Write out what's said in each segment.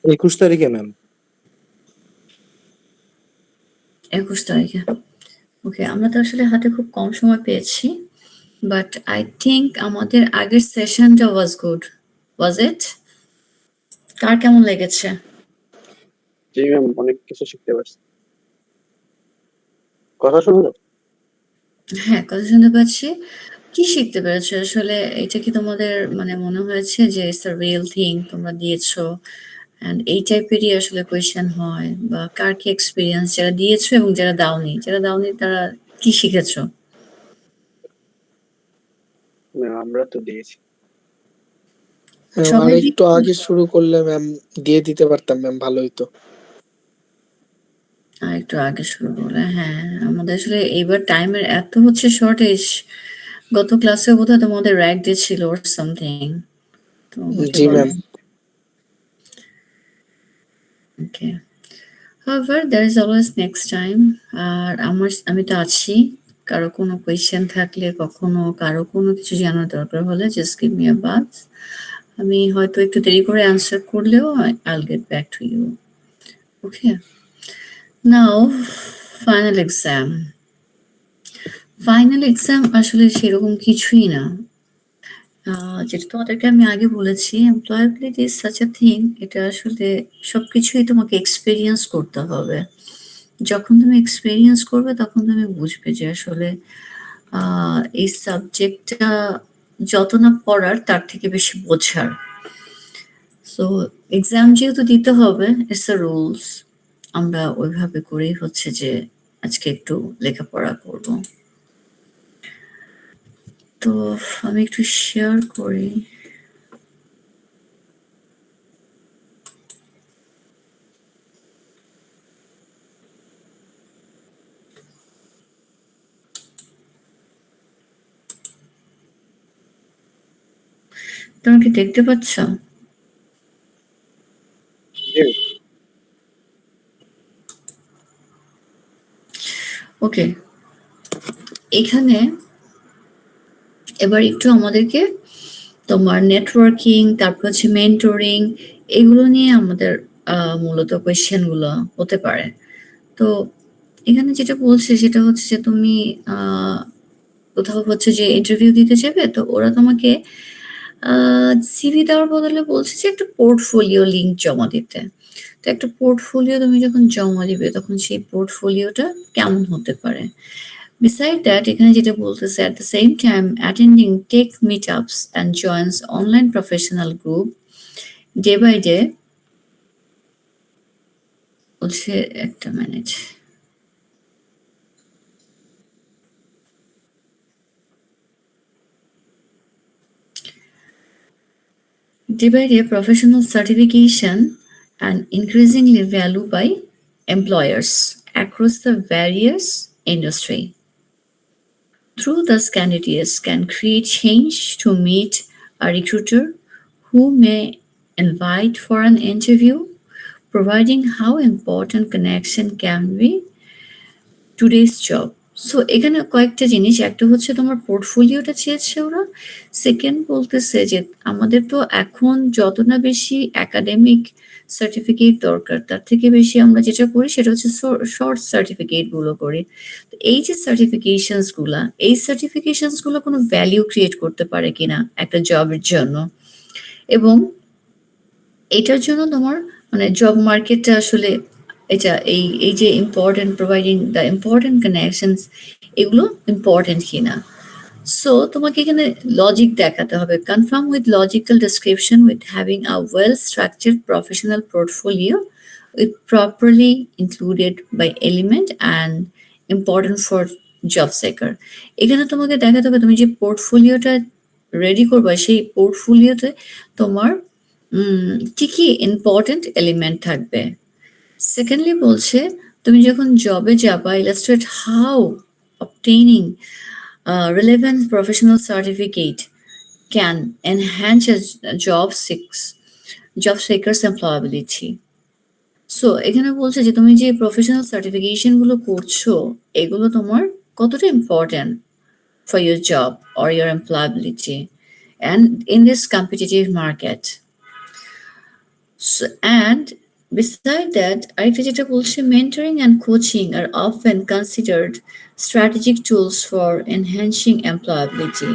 21 তারিখে ম্যাম। 21 তারিখে। ওকে, আমরা তো আসলে হাতে খুব কম সময় পেয়েছি, বাট আই থিঙ্ক আমাদের আগের সেশনটা ওয়াজ গুড, ওয়াজ ইট? কার কেমন লেগেছে? জি ম্যাম, অনেক কিছু শিখতে পারছি। কথা শুনলো? হ্যাঁ, কথা শুনতে পাচ্ছি। কি শিখতে পেরেছো আসলে? এটা কি তোমাদের মানে মনে হয়েছে যে ইটস আ রিয়েল থিং তোমরা দিয়েছো, অ্যান্ড এই টাইপেরই আসলে কোয়েশ্চেন হয়, বা কার কি এক্সপিরিয়েন্স যারা দিয়েছো এবং যারা দাওনি তারা কি শিখেছো? ম্যাম আমরা তো দিয়েছি। সবাই আর একটু আগে শুরু করলে ম্যাম দিয়ে দিতে পারতাম ম্যাম, ভালো হইতো। আর একটু আগে শুরু করলে, হ্যাঁ আমাদের আসলে এইবার টাইমের এত হচ্ছে শর্টেজ। গত ক্লাসে বোধহয় তোমাদের র্যাক ডে ছিল or something, তো হতে জি পারে। Ma'am. Okay, however there is always next time. আর আমি তো আছি, কারো কোনো কোয়েশ্চেন থাকলে, কখনো কারো কোনো কিছু জানার দরকার হলে জাস্ট গিভ মি আ বাজ। আমি হয়তো একটু দেরি করে অ্যান্সার করলেও I'll get back to you. Okay, now final exam. Final exam আসলে সেরকম কিছুই না। যেটা তোমাদেরকে আমি আগে বলেছি, employability is such a thing, এটা আসলে সবকিছুই তোমাকে এক্সপেরিয়েন্স করতে হবে। যখন তুমি এক্সপেরিয়েন্স করবে তখন তুমি বুঝবে যে আসলে এই সাবজেক্টটা যত না পড়ার তার থেকে বেশি বোঝার। সো এক্সাম যেহেতু দিতে হবে, ইটস আ রুলস, আমরা ওইভাবে করেই হচ্ছে যে আজকে একটু লেখাপড়া করব। তো আমি একটু শেয়ার করি। তোমরা কি দেখতে পাচ্ছ? ওকে, এখানে এবার একটু আমাদেরকে তোমার নেটওয়ার্কিং, তারপর হচ্ছে মেন্টরিং, এগুলো নিয়ে আমাদের মূলত কোয়েশ্চেনগুলো হতে পারে। তো এখানে যেটা বলছে সেটা হচ্ছে যে তুমি কোথাও হচ্ছে যে ইন্টারভিউ দিতে যাবে, তো ওরা তোমাকে সিভি দেওয়ার বদলে বলছে যে একটা পোর্টফোলিও লিংক জমা দিতে। তো একটা পোর্টফোলিও তুমি যখন জমা দিবে তখন সেই পোর্টফোলিওটা কেমন হতে পারে? Beside that, এখানে যেটা বলতেছে, at the same time attending tech meetups and joins online professional group day by day. বলছে একটা minute. Day by day professional certification and increasingly valued by employers across the various industry. Through thus, candidates can create change to meet a recruiter who may invite for an interview, providing how important connection can be today's job. So এখানে কয়েকটা জিনিস, একটা হচ্ছে তোমার পোর্টফোলিওটা চেয়েছে ওরা, second বলতেছে যে আমাদের তো এখন যত না বেশি একাডেমিক সার্টিফিকেট দরকার, তার থেকে বেশি আমরা যেটা করি সেটা হচ্ছে শর্ট সার্টিফিকেটগুলো করি। তো এই যে সার্টিফিকেশনসগুলা, এই সার্টিফিকেশনসগুলো কোনো ভ্যালিউ ক্রিয়েট করতে পারে কিনা একটা জবের জন্য, এবং এটার জন্য তোমার মানে জব মার্কেটটা আসলে এটা এই যে important, providing the important connections, এগুলো ইম্পর্টেন্ট কিনা। সো তোমাকে এখানে লজিক দেখাতে হবে, confirm with logical description with having a well structured professional portfolio with properly included by element and important for job seeker. এখানে তোমাকে দেখাতে হবে তুমি যে পোর্টফোলিওটা রেডি করবা, সেই পোর্টফোলিওতে তোমার কি কি ইম্পর্টেন্ট এলিমেন্ট থাকবে। সেকেন্ডলি বলছে তুমি যখন জবে যাবা, illustrate how obtaining relevant professional certificate can enhance a job seekers employability. So এখানে বলছে যে তুমি যে প্রফেশনাল সার্টিফিকেশন গুলো করছো, এগুলো তোমার কতটা important for your job or your employability and in this competitive market. So, and beside that, আরেকটা যেটা বলছে mentoring and coaching are often considered strategic tools for enhancing employability.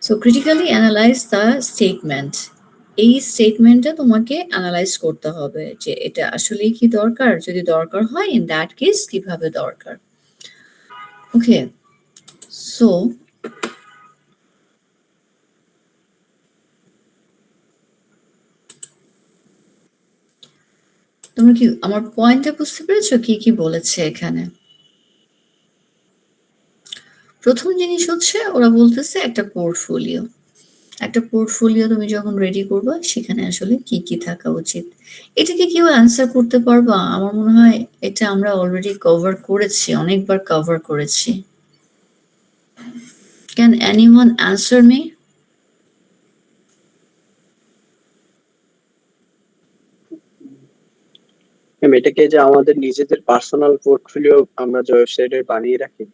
So critically analyze the statement. এই স্টেটমেন্টটা তোমাকে analyse করতে হবে যে এটা আসলে কি দরকার, যদি দরকার হয় ইন দ্যাট কেস কিভাবে দরকার। ওকে, সো তোমরা কি আমার পয়েন্টটা বুঝতে পেরেছো কি কি বলেছে এখানে? প্রথম জিনিস হচ্ছে ওরা বলতেছে একটা পোর্টফোলিও, একটা পোর্টফোলিও তুমি যখন রেডি করবা সেখানে আসলে কি কি থাকা উচিত। এটাকে কেউ অ্যান্সার করতে পারবা? আমার মনে হয় এটা আমরা অলরেডি কভার করেছি, অনেকবার কভার করেছি। Can anyone answer me? Ma'am এটাকে যে আমাদের নিজেদের পার্সোনাল পোর্টফোলিও আমরা যে ওয়েবসাইটে বানিয়ে রাখি,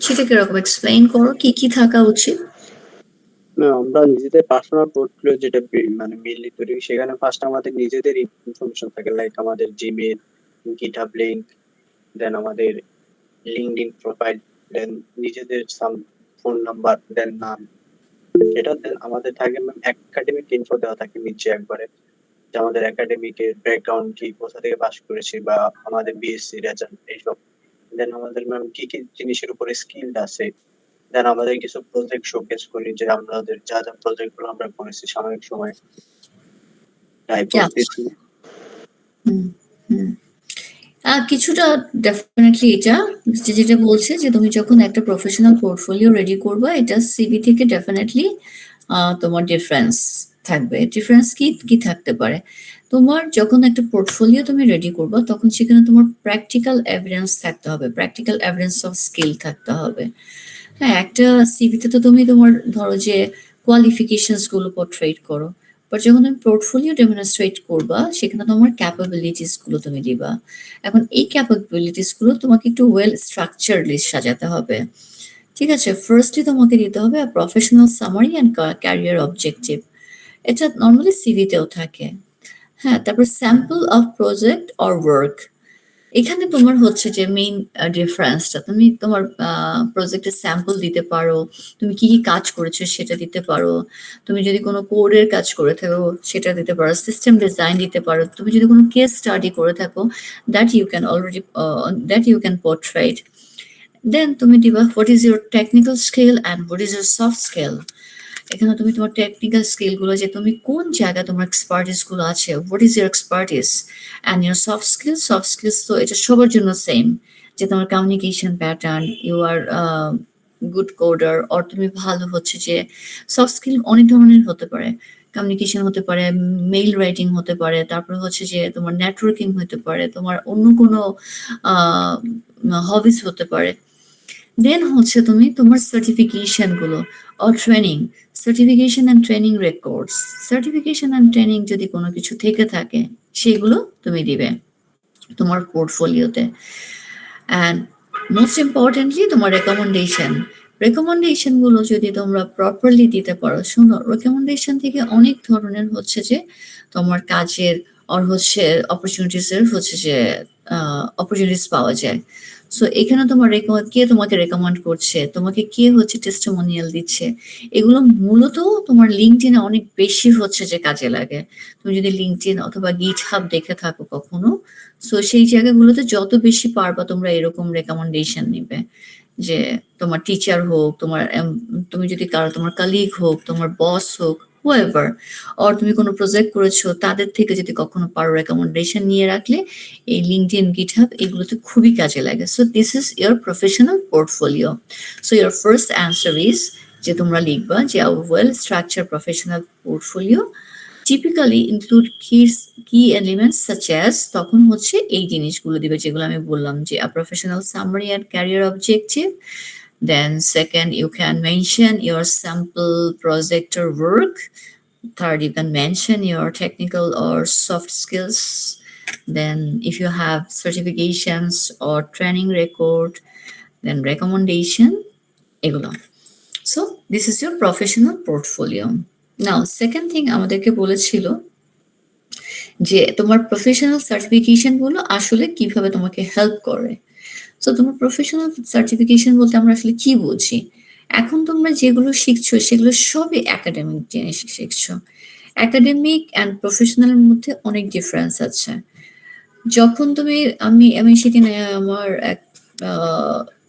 সেটা কিরকম এক্সপ্লেইন করো, কি কি থাকা উচিত? আমরা নিজেদের পার্সোনাল পোর্টফোলিও যেটা মানে মেইনলি তৈরি করি, সেখানে ফার্স্ট আমাদের নিজেদের ইনফরমেশন থাকে, লাইক আমাদের জিমেল, গিটহাব লিংক, দেন আমাদের লিঙ্কডইন প্রোফাইল, দেন নিজেদের সাম ফোন নাম্বার, দেন নাম। এটা দেন আমাদের থাকে ম্যাম একাডেমিক ইনফো দেওয়া থাকে নিচে একবারে, যে আমাদের একাডেমিকের ব্যাকগ্রাউন্ড কি, কোথা থেকে পাস করেছি, বা আমাদের বিএসসি রেজাল্ট এইসব। দেন আমাদের ম্যাম কি কি জিনিসের উপরে স্কিল আছে, দেন আমাদের কিছু প্রজেক্ট শোকেস করি, যে আমাদের যা যা প্রজেক্ট গুলো আমরা করেছি সাময়িক সময় টাইপ Yeah. করতেছি। হুম, হুম। কিছুটা ডেফিনেটলি এটা যেটা বলছে যে তুমি যখন একটা প্রফেশনাল পোর্টফোলিও রেডি করবা, এটা সিভি থেকে ডেফিনেটলি তোমার ডিফারেন্স থাকবে। ডিফারেন্স কি কি থাকতে পারে? তোমার যখন একটা পোর্টফোলিও তুমি রেডি করবা তখন সেখানে তোমার প্র্যাকটিক্যাল এভিডেন্স থাকতে হবে, প্র্যাকটিক্যাল এভিডেন্স অফ স্কিল থাকতে হবে। হ্যাঁ, একটা সিভিতে তো তুমি তোমার ধরো যে কোয়ালিফিকেশনস গুলো পোর্ট্রেট করো, বাট যখন তুমি পোর্টফোলিও ডেমনস্ট্রেট করবা সেখানে তোমার ক্যাপাবিলিটিস গুলো তুমি দিবা। এখন এই ক্যাপাবিলিটিস গুলো তোমাকে একটু ওয়েল স্ট্রাকচারলি সাজাতে হবে। ঠিক আছে, ফার্স্টলি তোমাকে দিতে হবে professional summary and career objective. এটা নর্মালি সিভিতেও থাকে। হ্যাঁ, তারপর sample of project or work. এখানে তোমার হচ্ছে যে মেইন ডিফারেন্সটা, তুমি তোমার প্রজেক্টের স্যাম্পল দিতে পারো, তুমি কি কি কাজ করেছো সেটা দিতে পারো, তুমি যদি কোনো কোডের কাজ করে থাকো সেটা দিতে পারো, সিস্টেম ডিজাইন দিতে পারো, তুমি যদি কোনো কেস স্টাডি করে থাকো that you can already that you can portrait. Then তুমি দিবা what is your technical skill and what is your soft skill. এখানে তুমি তোমার টেকনিক্যাল স্কিলগুলো, যে তুমি কোন জায়গায় তোমার এক্সপার্টিস গুলো আছে, what is your expertise, and your soft skills. Soft skills তো এটা সবার জন্য সেম, যে তোমার communication pattern, you are good coder, or তুমি ভালো হচ্ছে যে সফট স্কিল অনেক ধরনের হতে পারে, কমিউনিকেশন হতে পারে, মেইল রাইটিং হতে পারে, তারপরে হচ্ছে যে তোমার নেটওয়ার্কিং হতে পারে, তোমার অন্য কোনো হবিস হতে পারে। দেন হচ্ছে তুমি তোমার সার্টিফিকেশন গুলো or training, certification and training records, certification and training যদি কোনো কিছু থেকে থাকে সেগুলো তুমি দিবে তোমার পোর্টফোলিওতে। অ্যান্ড মোস্ট ইম্পর্টেন্টলি তোমার রেকমেন্ডেশন, রেকমেন্ডেশন গুলো যদি তোমরা প্রপারলি দিতে পারো। শোনো, রেকমেন্ডেশন থেকে অনেক ধরনের হচ্ছে যে তোমার কাজের আর হচ্ছে অপরচুনিটিসের হচ্ছে যে অপরচুনিটিস পাওয়া যায়। সো এখানে তোমার কে তোমাকে রেকমেন্ড করছে, তোমাকে কে হচ্ছে টেস্টিমোনিয়াল দিচ্ছে, এগুলো মূলত তোমার লিঙ্কডইনে অনেক বেশি হচ্ছে যে কাজে লাগে। তুমি যদি লিঙ্কডইন অথবা গিটহাব দেখে থাকো কখনো, সো সেই জায়গাগুলোতে যত বেশি পারবা তোমরা এরকম রেকমেন্ডেশন নিবে, যে তোমার টিচার হোক, তোমার তুমি যদি কারো তোমার কালিগ হোক, তোমার বস হোক, হুএভার, অর তুমি কোনো প্রজেক্ট করেছো তাদের থেকে যদি কখনো পারো রেকমেন্ডেশন নিয়ে রাখলে এই লিঙ্কডইন গিটহাব এগুলোতে খুবই কাজে লাগে। So this is your professional portfolio. So your first answer is যে তোমরা লিখবা যে a well structure professional portfolio typically include key elements such as, তখন হচ্ছে এই জিনিসগুলো দিবে যেগুলো আমি বললাম, যে a professional summary and career objective. Then second, you can mention your sample project or work. Third, you can mention your technical or soft skills. Then if you have certifications or training record, then recommendation, এগুলো। So this is your professional portfolio. Now second thing আমাদেরকে বলেছিল যে তোমার professional certification গুলো আসলে কিভাবে তোমাকে help করে। সো তোমার প্রফেশনাল সার্টিফিকেশন বলতে আমরা আসলে কি বুঝি? এখন তোমরা যেগুলো শিখছো সেগুলো সবই একাডেমিক জিনিস শিখছো। একাডেমিক অ্যান্ড প্রফেশনালের মধ্যে অনেক ডিফারেন্স আছে। যখন তুমি আমি সেদিন আমার এক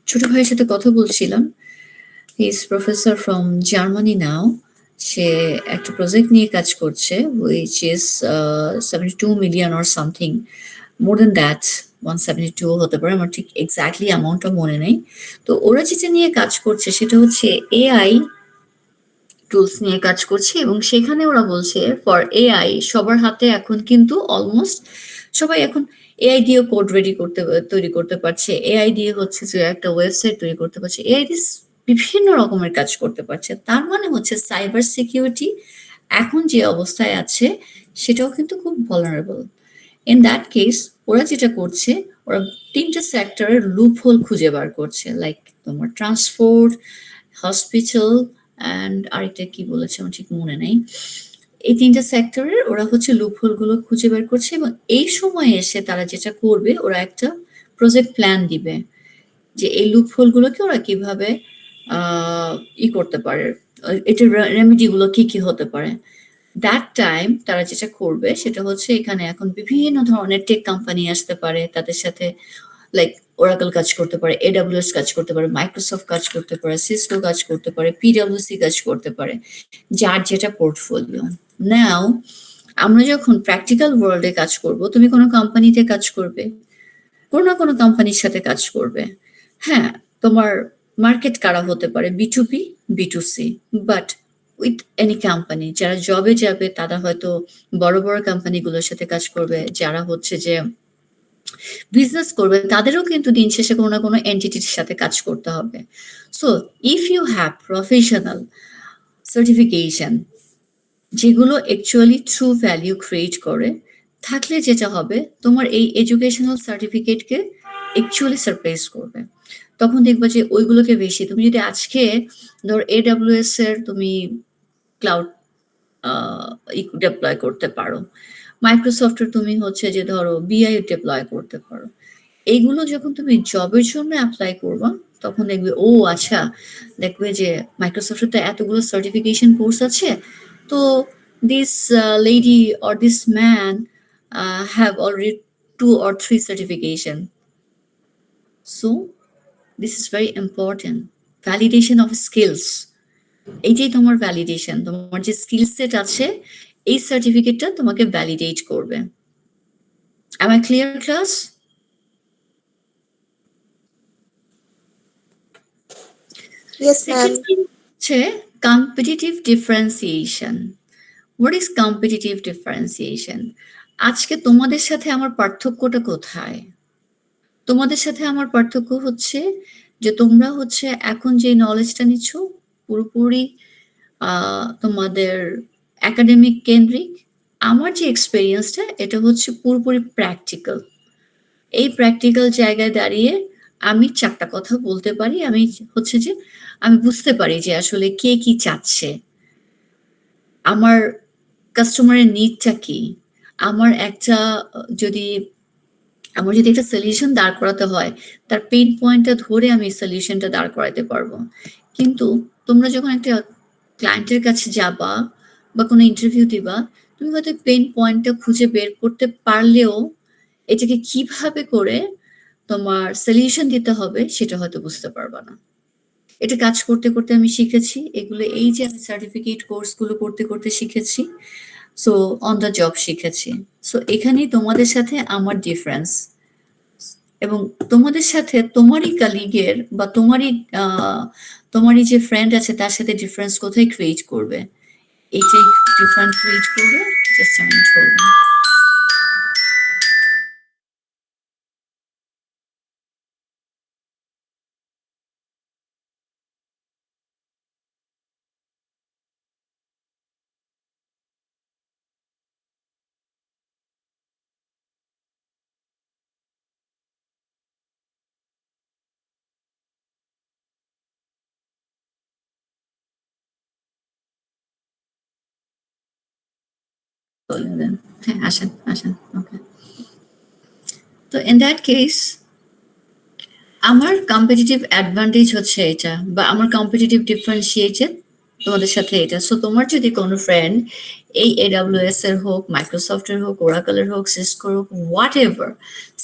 ছোট ভাইয়ের সাথে কথা বলছিলাম। He is professor from Germany now. সে একটা প্রজেক্ট নিয়ে কাজ করছে which is 72 million or something, more than that, 172 হতে পারে, আমার ঠিক এক্স্যাক্টলি অ্যামাউন্টটা মনে নেই। তো ওরা যেটা নিয়ে কাজ করছে সেটা হচ্ছে এআই টুলস নিয়ে কাজ করছে, এবং সেখানে ওরা বলছে ফর এআই সবার হাতে এখন কিন্তু অলমোস্ট সবাই এখন এআই দিয়ে কোড তৈরি করতে পারছে, এআই দিয়ে হচ্ছে যে একটা ওয়েবসাইট তৈরি করতে পারছে, এআই দিয়ে বিভিন্ন রকমের কাজ করতে পারছে। তার মানে হচ্ছে সাইবার সিকিউরিটি এখন যে অবস্থায় আছে সেটাও কিন্তু খুব ভালনারেবল। ইন দ্যাট কেস ওরা যেটা করছে, ওরা ৩টা সেক্টরের লুপ হোল খুঁজে বার করছে, লাইক তোমার ট্রান্সপোর্ট, হসপিটাল অ্যান্ড আরেকটা কি বলেছে আমার ঠিক মনে নেই। এই ৩টা সেক্টরের ওরা হচ্ছে লুপ হোল গুলো খুঁজে বের করছে, এবং এই সময়ে এসে তারা যেটা করবে ওরা একটা প্রজেক্ট প্ল্যান দিবে যে এই লুপ হোল গুলোকে ওরা কিভাবে করতে পারে, এটার রেমেডি গুলো কি কি হতে পারে। দ্যাট টাইম তারা যেটা করবে সেটা হচ্ছে এখানে এখন বিভিন্ন ধরনের টেক কোম্পানি আসতে পারে, তাদের সাথে লাইক ওরাকল কাজ করতে পারে, এডাব্লিউএস কাজ করতে পারে, মাইক্রোসফট কাজ করতে পারে, সিসকো কাজ করতে পারে, পিডব্লিউসি কাজ করতে পারে, যার যেটা পোর্টফোলিও। নাও আমরা যখন প্র্যাকটিক্যাল ওয়ার্ল্ডে কাজ করব, তুমি কোনো কোম্পানিতে কাজ করবে, কোনো না কোনো কোম্পানির সাথে কাজ করবে। হ্যাঁ, তোমার মার্কেট কারা হতে পারে, বি2বি, বি2সি, বাট উইথ এনি কোম্পানি যারা জবে যাবে তারা হয়তো বড় বড় কোম্পানিগুলোর সাথে কাজ করবে, যারা হচ্ছে যে বিজনেস করবে তাদেরও কিন্তু দিন শেষে কোনো না কোনো এন্টিটির সাথে কাজ করতে হবে। So if you have professional certification যেগুলো অ্যাকচুয়ালি ট্রু ভ্যালু ক্রিয়েট করে, থাকলে যেটা হবে তোমার এই এডুকেশনাল সার্টিফিকেটকে অ্যাকচুয়ালি সারপ্রাইজ করবে। তখন দেখবা যে ওইগুলোকে বেশি, তুমি যদি আজকে ধর এডাব্লিউএস এর তুমি ক্লাউড ডেপ্লয় করতে পারো, মাইক্রোসফটের তুমি হচ্ছে যে ধরো বিআই ডেপ্লয় করতে পারো, এইগুলো যখন তুমি জবের জন্য অ্যাপ্লাই করবা তখন দেখবে ও আচ্ছা, দেখবে যে মাইক্রোসফটের তো এতগুলো সার্টিফিকেশন কোর্স আছে, তো this lady or this man have already 2 or 3 certification. So this is very important, validation of skills. এইটাই তোমার ভ্যালিডেশন, তোমার যে স্কিল সেট আছে এই সার্টিফিকেটটা তোমাকে ভ্যালিডেট করবে। Am I clear, class? Yes, Second ma'am. thing হচ্ছে competitive differentiation. What is competitive differentiation? আজকে তোমাদের সাথে আমার পার্থক্যটা কোথায়? তোমাদের সাথে আমার পার্থক্য হচ্ছে যে তোমরা হচ্ছে এখন যে নলেজটা নিচ্ছ পুরোপুরি তোমাদের একাডেমিক কেন্দ্রিক। আমার যে এক্সপেরিয়েন্সটা এটা হচ্ছে পুরোপুরি প্র্যাকটিক্যাল। এই প্র্যাকটিক্যাল জায়গায় দাঁড়িয়ে আমি 4টা কথা বলতে পারি। আমি হচ্ছে যে আমি বুঝতে পারি যে আসলে কে কি চাচ্ছে। আমার কাস্টমারের নিডটা কি? আমার একটা যদি আমার যদি একটা সলিউশন দাঁড় করাতে হয়, তার পেইন পয়েন্টটা ধরে আমি সলিউশনটা দাঁড় করাতে পারবো। কিন্তু তোমরা যখন একটা ক্লায়েন্টের কাছে যাবা বা কোনো ইন্টারভিউ দিবা, তুমি হয়তো পেইন পয়েন্টটা খুঁজে বের করতে পারলেও এটাকে কিভাবে করে তোমার সলিউশন দিতে হবে সেটা হয়তো বুঝতে পারবা না। এটা কাজ করতে, করতে আমি শিখেছি। এগুলো এই যে আমি সার্টিফিকেট কোর্সগুলো করতে, করতে শিখেছি। সো অন দ্য জব শিখেছি। সো এখানেই তোমাদের সাথে আমার ডিফারেন্স, এবং তোমাদের সাথে তোমারই কালিগের বা তোমারই যে ফ্রেন্ড আছে তার সাথে ডিফারেন্স কোথায় ক্রিয়েট করবে? এইটাই ডিফারেন্স ক্রিয়েট করবে। জাস্ট আমি বললাম। বলে দেন। হ্যাঁ, আসেন। ওকে। তো in that case আমার কম্পিটিটিভ অ্যাডভান্টেজ হচ্ছে এটা, বা আমার কম্পিটিটিভ ডিফারেন্সিয়েটেড তোমাদের সাথে এটা। সো তোমার যদি কোনো ফ্রেন্ড এই AWS এর হোক, মাইক্রোসফটের হোক, ওরাকলের হোক, সিসকোর হোক, হোয়াট এভার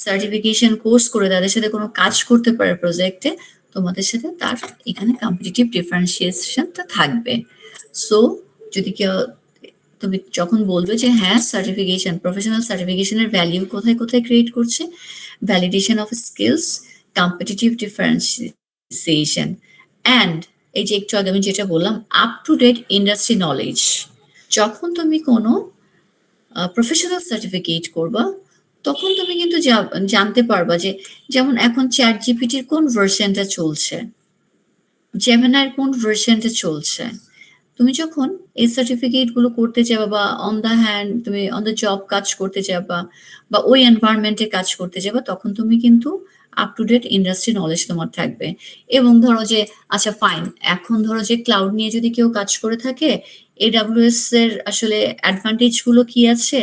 সার্টিফিকেশন কোর্স করে তাদের সাথে কোনো কাজ করতে পারে প্রজেক্টে, তোমাদের সাথে তার এখানে কম্পিটিটিভ ডিফারেন্সিয়েশনটা থাকবে। সো যদি কেউ, তুমি যখন বলবে যে হ্যাঁ সার্টিফিকেশন, প্রফেশনাল সার্টিফিকেশনের ভ্যালিউ কোথায় কোথায় ক্রিয়েট করছে, validation of skills, competitive differentiation, and এই যে একটু আগে আমি যেটা বললাম up to date industry knowledge. যখন তুমি কোনো প্রফেশনাল সার্টিফিকেট করবা তখন তুমি কিন্তু জানতে পারবা যে যেমন এখন চ্যাট জিপিটির কোন ভার্সনটা চলছে, জেমিনাইর কোন ভার্সনটা চলছে। তুমি যখন এই সার্টিফিকেট গুলো করতে যাবা বা অন দ্য হ্যান্ড তুমি অন দ্য জব কাজ করতে যাবা বা ওই এনভায়রনমেন্টে কাজ করতে যাবা, তখন তুমি কিন্তু up to date industry knowledge তোমার থাকবে। এবং ধরো যে আচ্ছা ফাইন, এখন ধরো যে ক্লাউড নিয়ে যদি কেউ কাজ করে থাকে, AWS এর আসলে অ্যাডভান্টেজ গুলো কি আছে,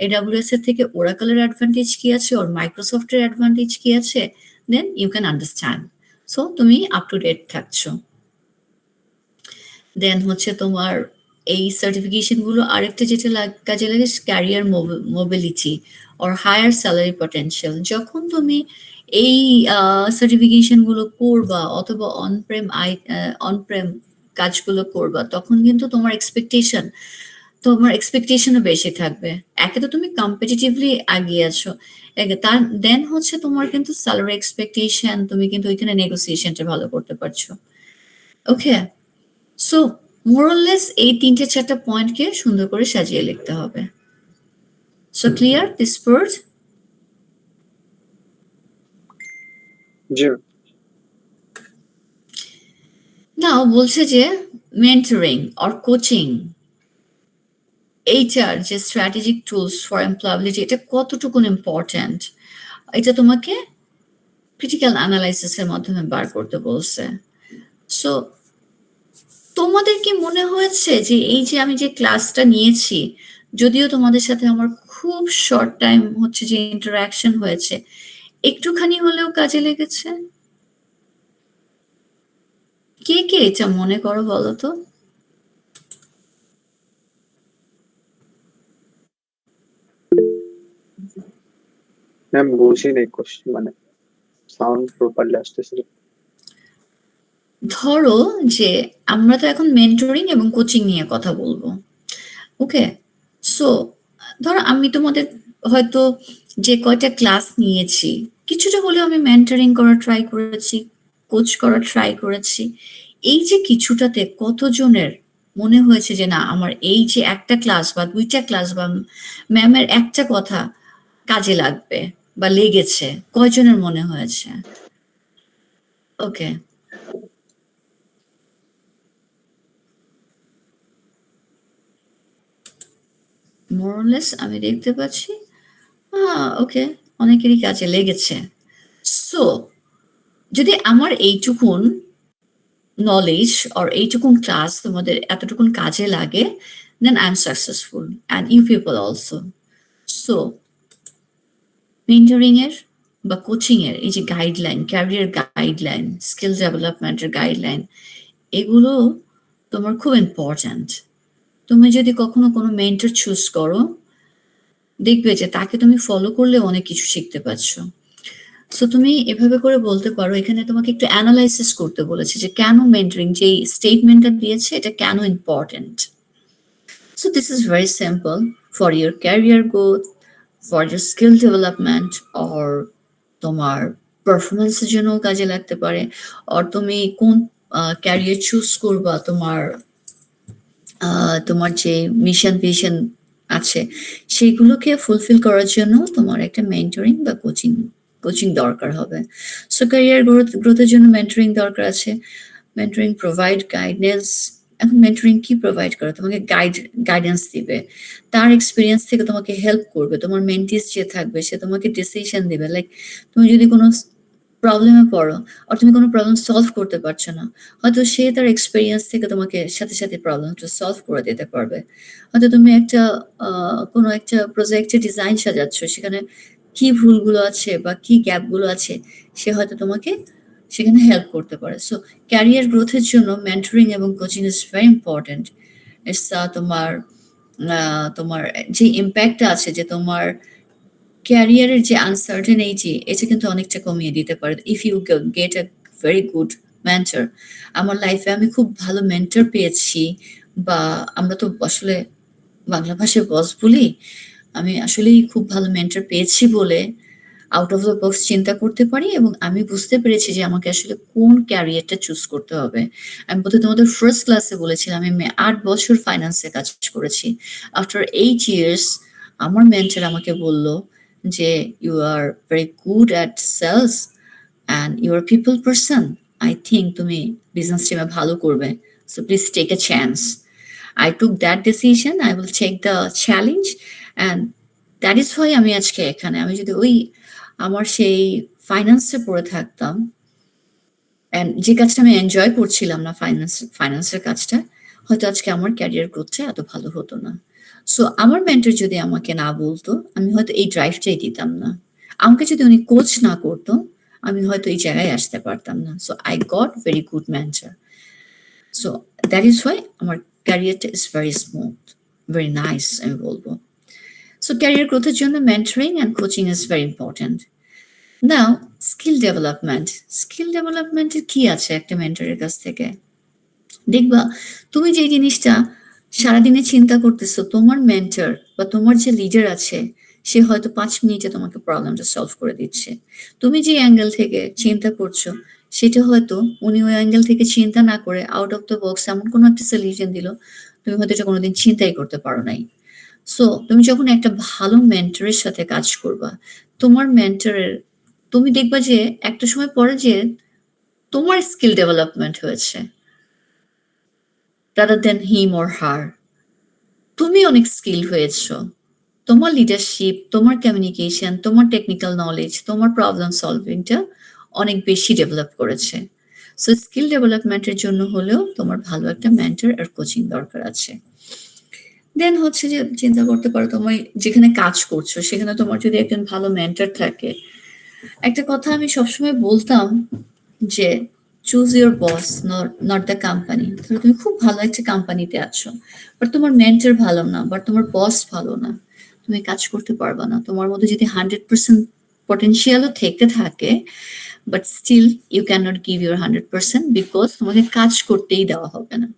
AWS এর থেকে ওরাকলের অ্যাডভান্টেজ কি আছে, ওর মাইক্রোসফটের অ্যাডভান্টেজ কি আছে, then you can understand. So তুমি আপ টু ডেট থাকছো। দেন হচ্ছে তোমার এই সার্টিফিকেশন গুলো আরেকটা যেটা কাজে লাগে, career mobility or higher salary potential. যখন তুমি এই সার্টিফিকেশন গুলো করবা অথবা অনপ্রেম কাজগুলো করবা, তখন কিন্তু তোমার এক্সপেকটেশনও বেশি থাকবে। একে তো তুমি কম্পিটিটিভলি এগিয়ে আছো, তার দেন হচ্ছে তোমার কিন্তু স্যালারি এক্সপেকটেশন, তুমি কিন্তু ওইখানে নেগোসিয়েশনটা ভালো করতে পারছো। ওকে, সো মোরলেস এই 3-4টা পয়েন্টকে সুন্দর করে সাজিয়ে লিখতে হবে। So clear this part? জি নাও বলছে যে মেন্টরিং অর কোচিং, এইটার যে স্ট্র্যাটেজিক টুলস ফর এমপ্লয়াবিলিটি, এটা কতটুকু ইম্পর্ট্যান্ট, এটা তোমাকে ক্রিটিক্যাল অ্যানালাইসিসের মাধ্যমে বার করতে বলছে। সো তোমাদের কি মনে হয়েছে যে এই যে আমি যে ক্লাসটা নিয়েছি, যদিও তোমাদের সাথে আমার খুব শর্ট টাইম হচ্ছে যে ইন্টারাকশন হয়েছে, একটুখানি হলেও কাজে লেগেছে? কে কে এটা মনে করো বলো তো? ম্যাম, বুঝি নাই কোশ্চেন, মানে সাউন্ড প্রপারলি আসতেছে না। ধরো যে আমরা তো এখন মেন্টরিং এবং কোচিং নিয়ে কথা বলবো। ওকে, সো ধরো আমি তোমাদের হয়তো যে কয়টা ক্লাস নিয়েছি, কিছুটা হলেও আমি মেন্টরিং করা ট্রাই করেছি, কোচ করা ট্রাই করেছি। এই যে কিছুটাতে কতজনের মনে হয়েছে যে না আমার এই যে একটা ক্লাস বা 2টা ক্লাস বা ম্যামের একটা কথা কাজে লাগবে বা লেগেছে, কয়জনের মনে হয়েছে? ওকে, মোরলেস আমি দেখতে পাচ্ছি ওকে, অনেকেরই কাজে লেগেছে। সো যদি আমার এইটুকুন নলেজ আর এইটুকুন ক্লাস তোমাদের এতটুকুন কাজে লাগে, then I am successful and you people also. So mentoring এর বা কোচিং এর এই যে গাইডলাইন, ক্যারিয়ার গাইডলাইন, স্কিল ডেভেলপমেন্টের গাইডলাইন, এগুলো তোমার খুব ইম্পর্ট্যান্ট। তুমি যদি কখনো কোনো মেন্টর চুজ করো, দেখবে যে তাকে তুমি ফলো করলে অনেক কিছু শিখতে পারছো। সো তুমি এভাবে করে বলতে পারো, এখানে তোমাকে একটু অ্যানালাইসিস করতে বলেছে যে কেন মেন্টরিং, যে স্টেটমেন্টটা দিয়েছে এটা কেন important. So this is very simple, for your career growth, for your skill development, or তোমার পারফরমেন্সের জন্য কাজে লাগতে পারে, অর তুমি কোন ক্যারিয়ার চুজ করবা, তোমার যে মিশন ভিশন আছে সেইগুলোকে ফুলফিল করার জন্য তোমার একটা মেন্টরিং বা কোচিং দরকার হবে। সো ক্যারিয়ার গ্রোথের জন্য মেন্টরিং দরকার আছে। Mentoring provide guidance. এখন মেন্টরিং কি প্রোভাইড করে? তোমাকে গাইডেন্স দিবে, তার এক্সপিরিয়েন্স থেকে তোমাকে হেল্প করবে। তোমার মেন্টিস যে থাকবে সে তোমাকে ডিসিশন দিবে, লাইক তুমি যদি কোনো প্রবলেমে পড়ো আর তুমি কোনো প্রবলেম সলভ করতে পারছো না, হয়তো সে তার এক্সপেরিয়েন্স থেকে তোমাকে সাথে সাথে প্রবলেমটা সলভ করে দিতে পারবে। হয়তো তুমি একটা কোনো একটা প্রজেক্টের ডিজাইন সাজাচ্ছ, সেখানে কি ভুলগুলো আছে বা কি গ্যাপগুলো আছে সে হয়তো তোমাকে সেখানে হেল্প করতে পারে। সো ক্যারিয়ার গ্রোথের জন্য মেন্টরিং এবং coaching is very important. It's তোমার তোমার যে ইম্প্যাক্টটা আছে, যে তোমার ক্যারিয়ারের যে আনসার্টেনিটি, এটা কিন্তু অনেকটা কমিয়ে দিতে পারে if you get a very good mentor. আমার লাইফে আমি খুব ভালো মেন্টর পেয়েছি, বা আমরা তো আসলে বাংলা ভাষায় বস বলি, আমি আসলেই খুব ভালো মেন্টর পেয়েছি বলে আউট অফ দ্য বক্স চিন্তা করতে পারি, এবং আমি বুঝতে পেরেছি যে আমাকে আসলে কোন ক্যারিয়ারটা চুজ করতে হবে। আমি বোধহয় তোমাদের ফার্স্ট ক্লাসে বলেছিলাম আমি ৮ বছর ফাইন্যান্সে কাজ করেছি। আফটার 8 ইয়ার্স আমার মেন্টর আমাকে বলল যে you are very good at sales and you are people person, I think তুমি বিজনেস টিমে ভালো করবে, so please take a chance. I took that decision. I will take the challenge, and that is why আমি আজকে এখানে। আমি যদি ওই আমার সেই ফাইন্যান্সে পড়ে থাকতাম, and যে কাজটা আমি এনজয় করছিলাম না, ফাইন্যান্সের কাজটা, হয়তো আজকে আমার ক্যারিয়ার গ্রোথটা এত ভালো হতো না। সো আমার মেন্টর যদি আমাকে না বলতো, আমি হয়তো এই ড্রাইভটাই দিতাম না। আমাকে যদি উনি কোচ না করতো, আমি হয়তো এই জায়গায় আসতে পারতাম না। So I got very good mentor. So that is Y আমার ক্যারিয়ারটা is very smooth, very nice আমি বলবো। সো ক্যারিয়ার গ্রোথের জন্য mentoring and coaching is very important. Now skill development. Skill ডেভেলপমেন্টের কি আছে একটা মেন্টরের কাছ থেকে? দেখবা তুমি যে জিনিসটা সারাদিনে চিন্তা করতেছো, তোমার মেন্টর বা তোমার যে লিডার আছে সে হয়তো ৫ মিনিটে তোমাকে প্রবলেমটা সলভ করে দিচ্ছে। তুমি যে অ্যাঙ্গেল থেকে চিন্তা করছো সেটা হয়তো উনি ওই অ্যাঙ্গেল থেকে চিন্তা না করে আউট অফ দ্য বক্স এমন কোনো একটা সলিউশন দিল, তুমি হয়তো এটা কোনোদিন চিন্তাই করতে পারো নাই। সো তুমি যখন একটা ভালো মেন্টরের সাথে কাজ করবা, তোমার মেন্টরের তুমি দেখবা যে একটা সময় পরে যে তোমার স্কিল ডেভেলপমেন্ট হয়েছে rather than him or her. তুমি অনেক স্কিল হয়েছো, তোমার লিডারশিপ, তোমার কমিউনিকেশন, তোমার টেকনিক্যাল নলেজ, তোমার প্রবলেম সলভিংটা অনেক বেশি ডেভেলপ করেছে। সো স্কিল ডেভেলপমেন্টের জন্য হলেও তোমার ভালো একটা মেন্টর আর কোচিং দরকার আছে। দেন হচ্ছে যে চিন্তা করতে পারো তোমার যেখানে কাজ করছো সেখানে তোমার যদি একজন ভালো মেন্টর থাকে। একটা কথা আমি সবসময় বলতাম যে choose your boss, not the company. তাহলে তুমি খুব ভালো একটা কোম্পানিতে আছো, বাট তোমার মেন্টর ভালো না, বাট তোমার বস ভালো না, তুমি কাজ করতে পারবা না। তোমার মধ্যে যদি 100% পটেনশিয়ালও থেকে থাকে, but still you can not give your 100% because তোমাকে কাজ করতেই দেওয়া হবে না।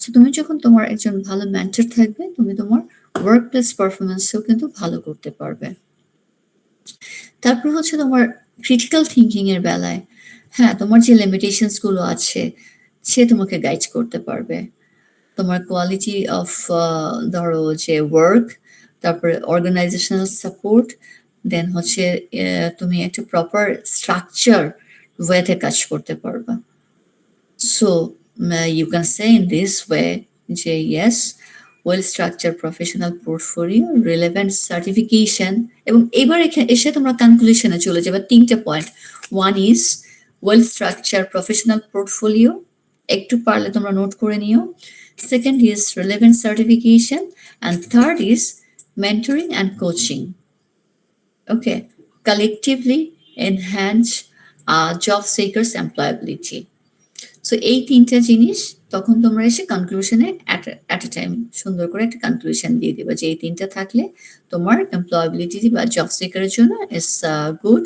সো তুমি যখন তোমার একজন ভালো মেন্টর থাকবে, তুমি তোমার ওয়ার্ক প্লেস পারফরমেন্সেও কিন্তু ভালো করতে পারবে। তারপর হচ্ছে তোমার ক্রিটিক্যাল থিঙ্কিং এর বেলায়, হ্যাঁ তোমার যে লিমিটেশনস গুলো আছে সে তোমাকে গাইড করতে পারবে। তোমার কোয়ালিটি অফ ধরো যে ওয়ার্ক, তারপরে অর্গানাইজেশনাল সাপোর্ট, দেন হচ্ছে তুমি একটা প্রপার স্ট্রাকচার ওয়েতে কাজ করতে পারবা। So you can say in this way যে yes, well structure professional portfolio, relevant certification, এবং এবার এসে তোমরা কনক্লুশনে চলে যাবে। 3টে point. One is well structure professional portfolio, একটু পারলে তোমরা নোট করে নিও। Second is relevant certification, and third is mentoring and coaching. Okay, collectively enhance job seekers employability. So এই 3টা জিনিস তখন তোমরা এসে কনক্লুশনে অ্যাট এ টাইম সুন্দর করে একটা কনক্লুশন দিয়ে দিবা যে এই 3টা থাকলে তোমার এমপ্লয়াবিলিটি বা জব সিকারের জন্য ইজ গুড,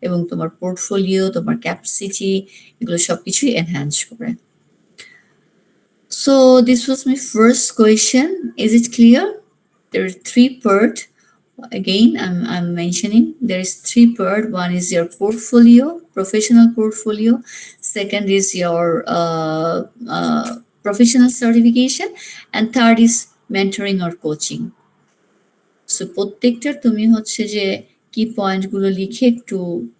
এবং তোমার পোর্টফোলিও, তোমার ক্যাপাসিটি, এগুলো সবকিছুই এনহ্যান্স করে। So this was my first question. Is it clear? There are 3 part. Again, I'm mentioning there is 3 part. One is your portfolio, professional portfolio. Second is your professional certification, and third is mentoring or coaching. So প্রত্যেকটার তুমি হচ্ছে যে কি পয়েন্টগুলো লিখে একটু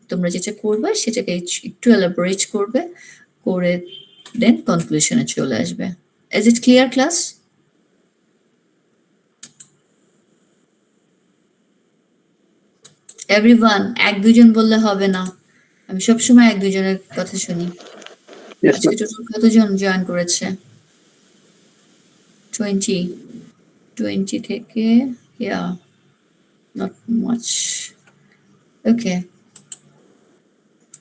তোমরা যেটা করবে সেটাকে একটু এলাবোরেট করবে, করে দেন কনক্লুশনে চলে আসবে। Is it clear, class? Everyone, 1-2 জন বললে হবে না, আমি সবসময় 1-2 জনের কথা শুনি। Yes, আজকে ma'am. টোটাল কতজন জয়েন করেছে? 20 থেকে yeah, not much. Okay.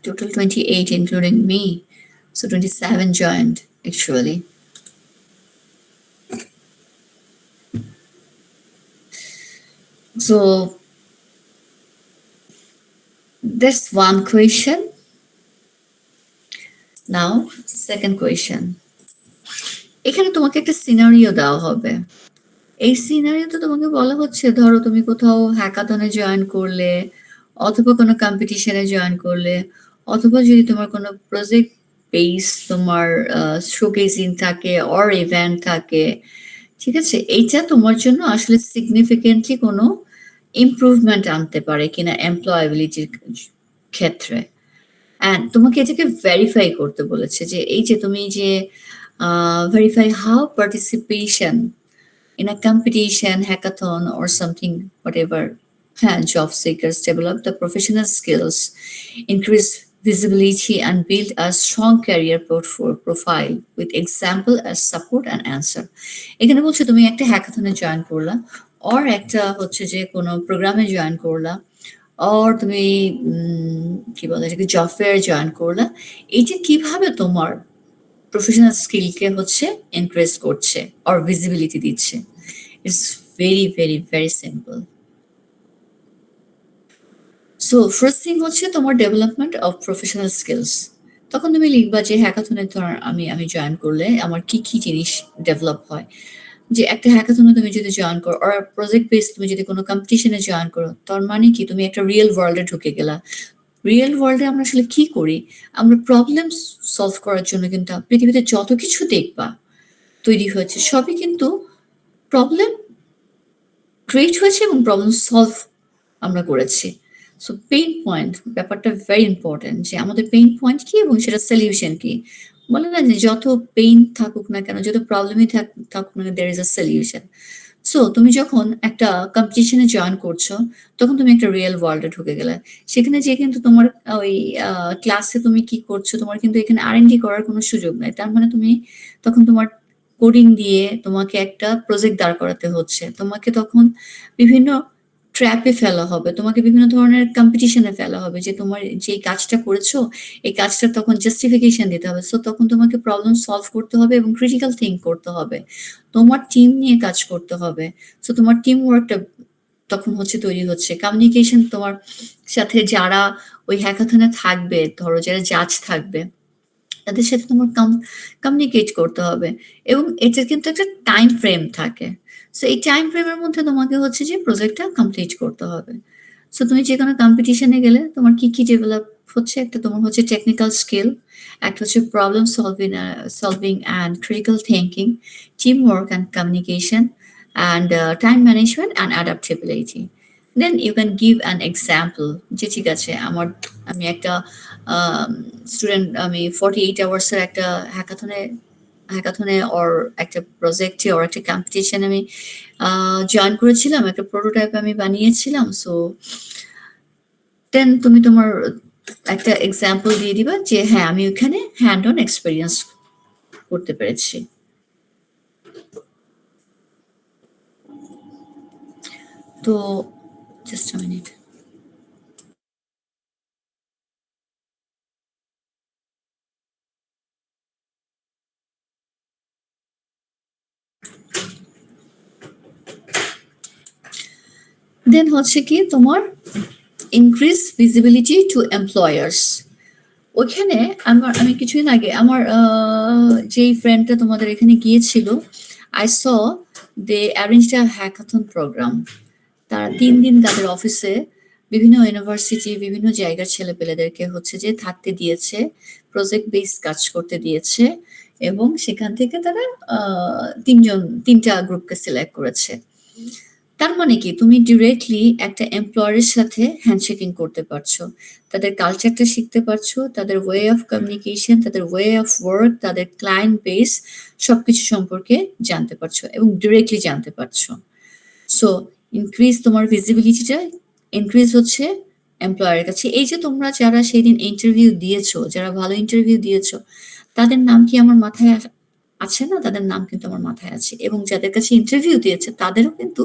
Total 28 including me. So 27 joined actually. So that's one question. Now, second question. এখানে তোমাকে একটা সিনারিও দেওয়া হবে। এই সিনারিওতে তোমাকে বলা হচ্ছে ধরো তুমি কোথাও হ্যাকাথনে জয়েন করলে অথবা কোনো কম্পিটিশনে জয়েন করলে অথবা যদি তোমার কোনো প্রজেক্ট বেস তোমার শোকেসিং থাকে অর ইভেন্ট থাকে, ঠিক আছে, এইটা তোমার জন্য আসলে সিগনিফিকেন্টলি কোনো ইমপ্রুভমেন্ট আনতে পারে কিনা এমপ্লয়াবিলিটির ক্ষেত্রে। অ্যান্ড তোমাকে এটাকে ভেরিফাই করতে বলেছে যে এই যে তুমি যে verify how participation in a competition, hackathon, or something, whatever, job seekers develop the professional skills, increase visibility, and build a strong career profile with example as support and answer. এখানে বলছে তুমি একটা হ্যাকাথনে জয়েন করলা, or একটা হচ্ছে যে কোনো প্রোগ্রামে জয়েন করলা, or তুমি কি বলে এটাকে জব ফেয়ার জয়েন করলা, এইটা কিভাবে তোমার প্রফেশনাল স্কিলকে হচ্ছে এনক্রেজ করছে অর ভিজিবিলিটি দিচ্ছে। It's very simple. So first thing হচ্ছে তোমার ডেভেলপমেন্ট অফ প্রফেশনাল স্কিলস। তখন তুমি লিখবা যে হ্যাকাথনে ধর আমি জয়েন করলে আমার কি কি জিনিস ডেভেলপ হয়। যে একটা হ্যাকাথনে তুমি যদি জয়েন করো আর প্রজেক্ট বেস তুমি যদি কোনো কম্পিটিশনে জয়েন করো, তার মানে কি তুমি একটা রিয়েল ওয়ার্ল্ডে ঢুকে গেলা। রিয়েল ওয়ার্ল্ডে আমরা আসলে কি করি, আমরা প্রবলেম সলভ করার জন্য কিন্তু পৃথিবীতে যত কিছু দেখবা তৈরি হয়েছে সবই কিন্তু প্রবলেম ক্রিয়েট হয়েছে এবং প্রবলেম সলভ আমরা করেছি। সো পেইন পয়েন্ট ব্যাপারটা ভেরি ইম্পর্টেন্ট, যে আমাদের পেইন পয়েন্ট কি এবং সেটা সলিউশন কি। বলে না যে যত পেইন থাকুক না কেন, যত প্রবলেমই থাকুক না, there is a solution. So তুমি যখন একটা কম্পিটিশনে জয়েন করছো তখন তুমি একটা রিয়েল ওয়ার্ল্ডে ঢুকে গেলে, সেখানে যে কিন্তু তোমার ওই ক্লাসে তুমি কি করছো তোমার কিন্তু এখানে R&D করার কোনো সুযোগ নাই। তার মানে তুমি তখন তোমার কোডিং দিয়ে তোমাকে একটা প্রজেক্ট দাঁড় করাতে হচ্ছে, তোমাকে তখন বিভিন্ন ট্র্যাপে ফেলা হবে, তোমাকে বিভিন্ন ধরনের কম্পিটিশনে ফেলা হবে যে তোমার যে কাজটা করেছো এই কাজটার তখন জাস্টিফিকেশন দিতে হবে। সো তখন তোমাকে প্রবলেম সলভ করতে হবে এবং ক্রিটিক্যাল থিঙ্ক করতে হবে, তোমার টিম নিয়ে কাজ করতে হবে। সো তোমার টিম ওয়ার্কটা তখন হচ্ছে তৈরি হচ্ছে, কমিউনিকেশন তোমার সাথে যারা ওই হ্যাকাথনে থাকবে, ধরো যারা জাজ থাকবে তাদের সাথে তোমার কমিউনিকেট করতে হবে এবং এটার কিন্তু একটা টাইম ফ্রেম থাকে। সো এই টাইম ফ্রেমের মধ্যে তোমাকে হচ্ছে যে প্রজেক্টটা কমপ্লিট করতে হবে। সো তুমি যে কোনো কম্পিটিশনে গেলে তোমার কি কি ডেভেলপ হচ্ছে, একটা তোমার হচ্ছে টেকনিক্যাল স্কিল, একটা হচ্ছে problem solving and critical thinking, team work and communication, and time management and adaptability. Then you can give an example যে ঠিক আছে আমি একটা স্টুডেন্ট, আমি 48 আওয়ার্সের একটা হ্যাকাথনে ওর একটা প্রজেক্টে ওর একটা কম্পিটিশন আমি জয়েন করেছিলাম, একটা প্রোটোটাইপ আমি বানিয়েছিলাম। সো দেন তুমি তোমার একটা এক্সাম্পল দিয়ে দিবা যে হ্যাঁ আমি ওখানে হ্যান্ড অন এক্সপিরিয়েন্স করতে পেরেছি। তো জাস্ট আ মিনিট। দেন হচ্ছে কি তোমার ইনক্রিজ ভিজিবিলিটি টু এমপ্লয়ার্স। ওখানে আমি কিছুদিন আগে আমার যেই ফ্রেন্ডটা তোমাদের এখানে গিয়েছিল, I saw they arranged a hackathon program. তারা 3 দিন তাদের অফিসে বিভিন্ন ইউনিভার্সিটি বিভিন্ন জায়গার ছেলেপেলেদেরকে হচ্ছে যে থাকতে দিয়েছে, প্রজেক্ট বেস কাজ করতে দিয়েছে এবং সেখান থেকে তারা 3টা গ্রুপকে সিলেক্ট করেছে। তার মানে কি তুমি ডিরেক্টলি একটা এমপ্লয়ারের সাথে হ্যান্ডশেকিং করতে পারছো, তাদের কালচারটা শিখতে পারছো, তাদের ওয়ে অফ কমিউনিকেশন, তাদের ওয়ে অফ ওয়ার্ক, তাদের ক্লায়েন্ট বেস সবকিছু সম্পর্কে জানতে পারছো এবং ডিরেক্টলি জানতে পারছো। সো ইনক্রিজ তোমার ভিজিবিলিটিটা ইনক্রিজ হচ্ছে এমপ্লয়ারের কাছে। এই যে তোমরা যারা সেদিন ইন্টারভিউ দিয়েছো, যারা ভালো ইন্টারভিউ দিয়েছো, তাদের নাম কি আমার মাথায় আছে না? তাদের নাম কিন্তু আমার মাথায় আছে। এবং যাদের কাছে ইন্টারভিউ দিয়েছে তাদেরও কিন্তু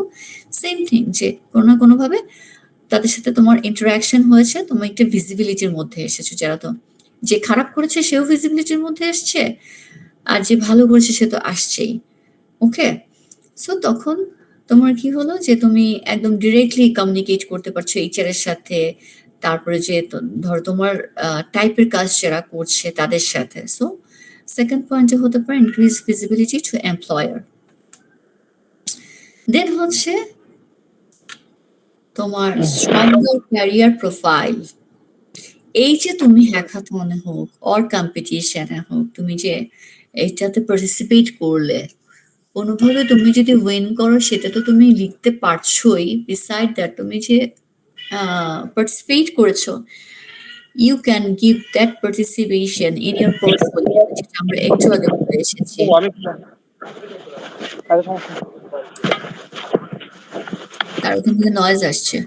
সেম থিং, যে কোনো না কোনোভাবে তাদের সাথে তোমার ইন্টারাকশন হয়েছে, তুমি একটা ভিজিবিলিটির মধ্যে এসেছো। যারা তো যে খারাপ করেছে সেও ভিজিবিলিটির মধ্যে এসছে, আর যে ভালো করেছে সে তো আসছেই। ওকে, সো তখন তোমার কি হলো যে তুমি একদম ডিরেক্টলি কমিউনিকেট করতে পারছো এইচআর এর সাথে, তারপরে যে ধরো তোমার টাইপের কাজ যারা করছে তাদের সাথে। সো সেকেন্ড পয়েন্টে হতে পারে ইনক্রিজ ভিজিবিলিটি টু এমপ্লয়ার। দেন হচ্ছে তোমার স্ট্রঙ্গার ক্যারিয়ার প্রোফাইল। এই যে তুমি হ্যাকাথনে হোক অর কম্পিটিশনে হোক, তুমি যে এইটাতে পার্টিসিপেট করলে, কোনোভাবে তুমি যদি উইন করো সেটা তো তুমি লিখতে পারছোই। বিসাইড দ্যাট তুমি যে পার্টিসিপেট করেছো, you can give that participation in your portfolio, যেটা আমরা একটু আগে বলে এসেছি। তার ওখান থেকে নয়েজ আসছে।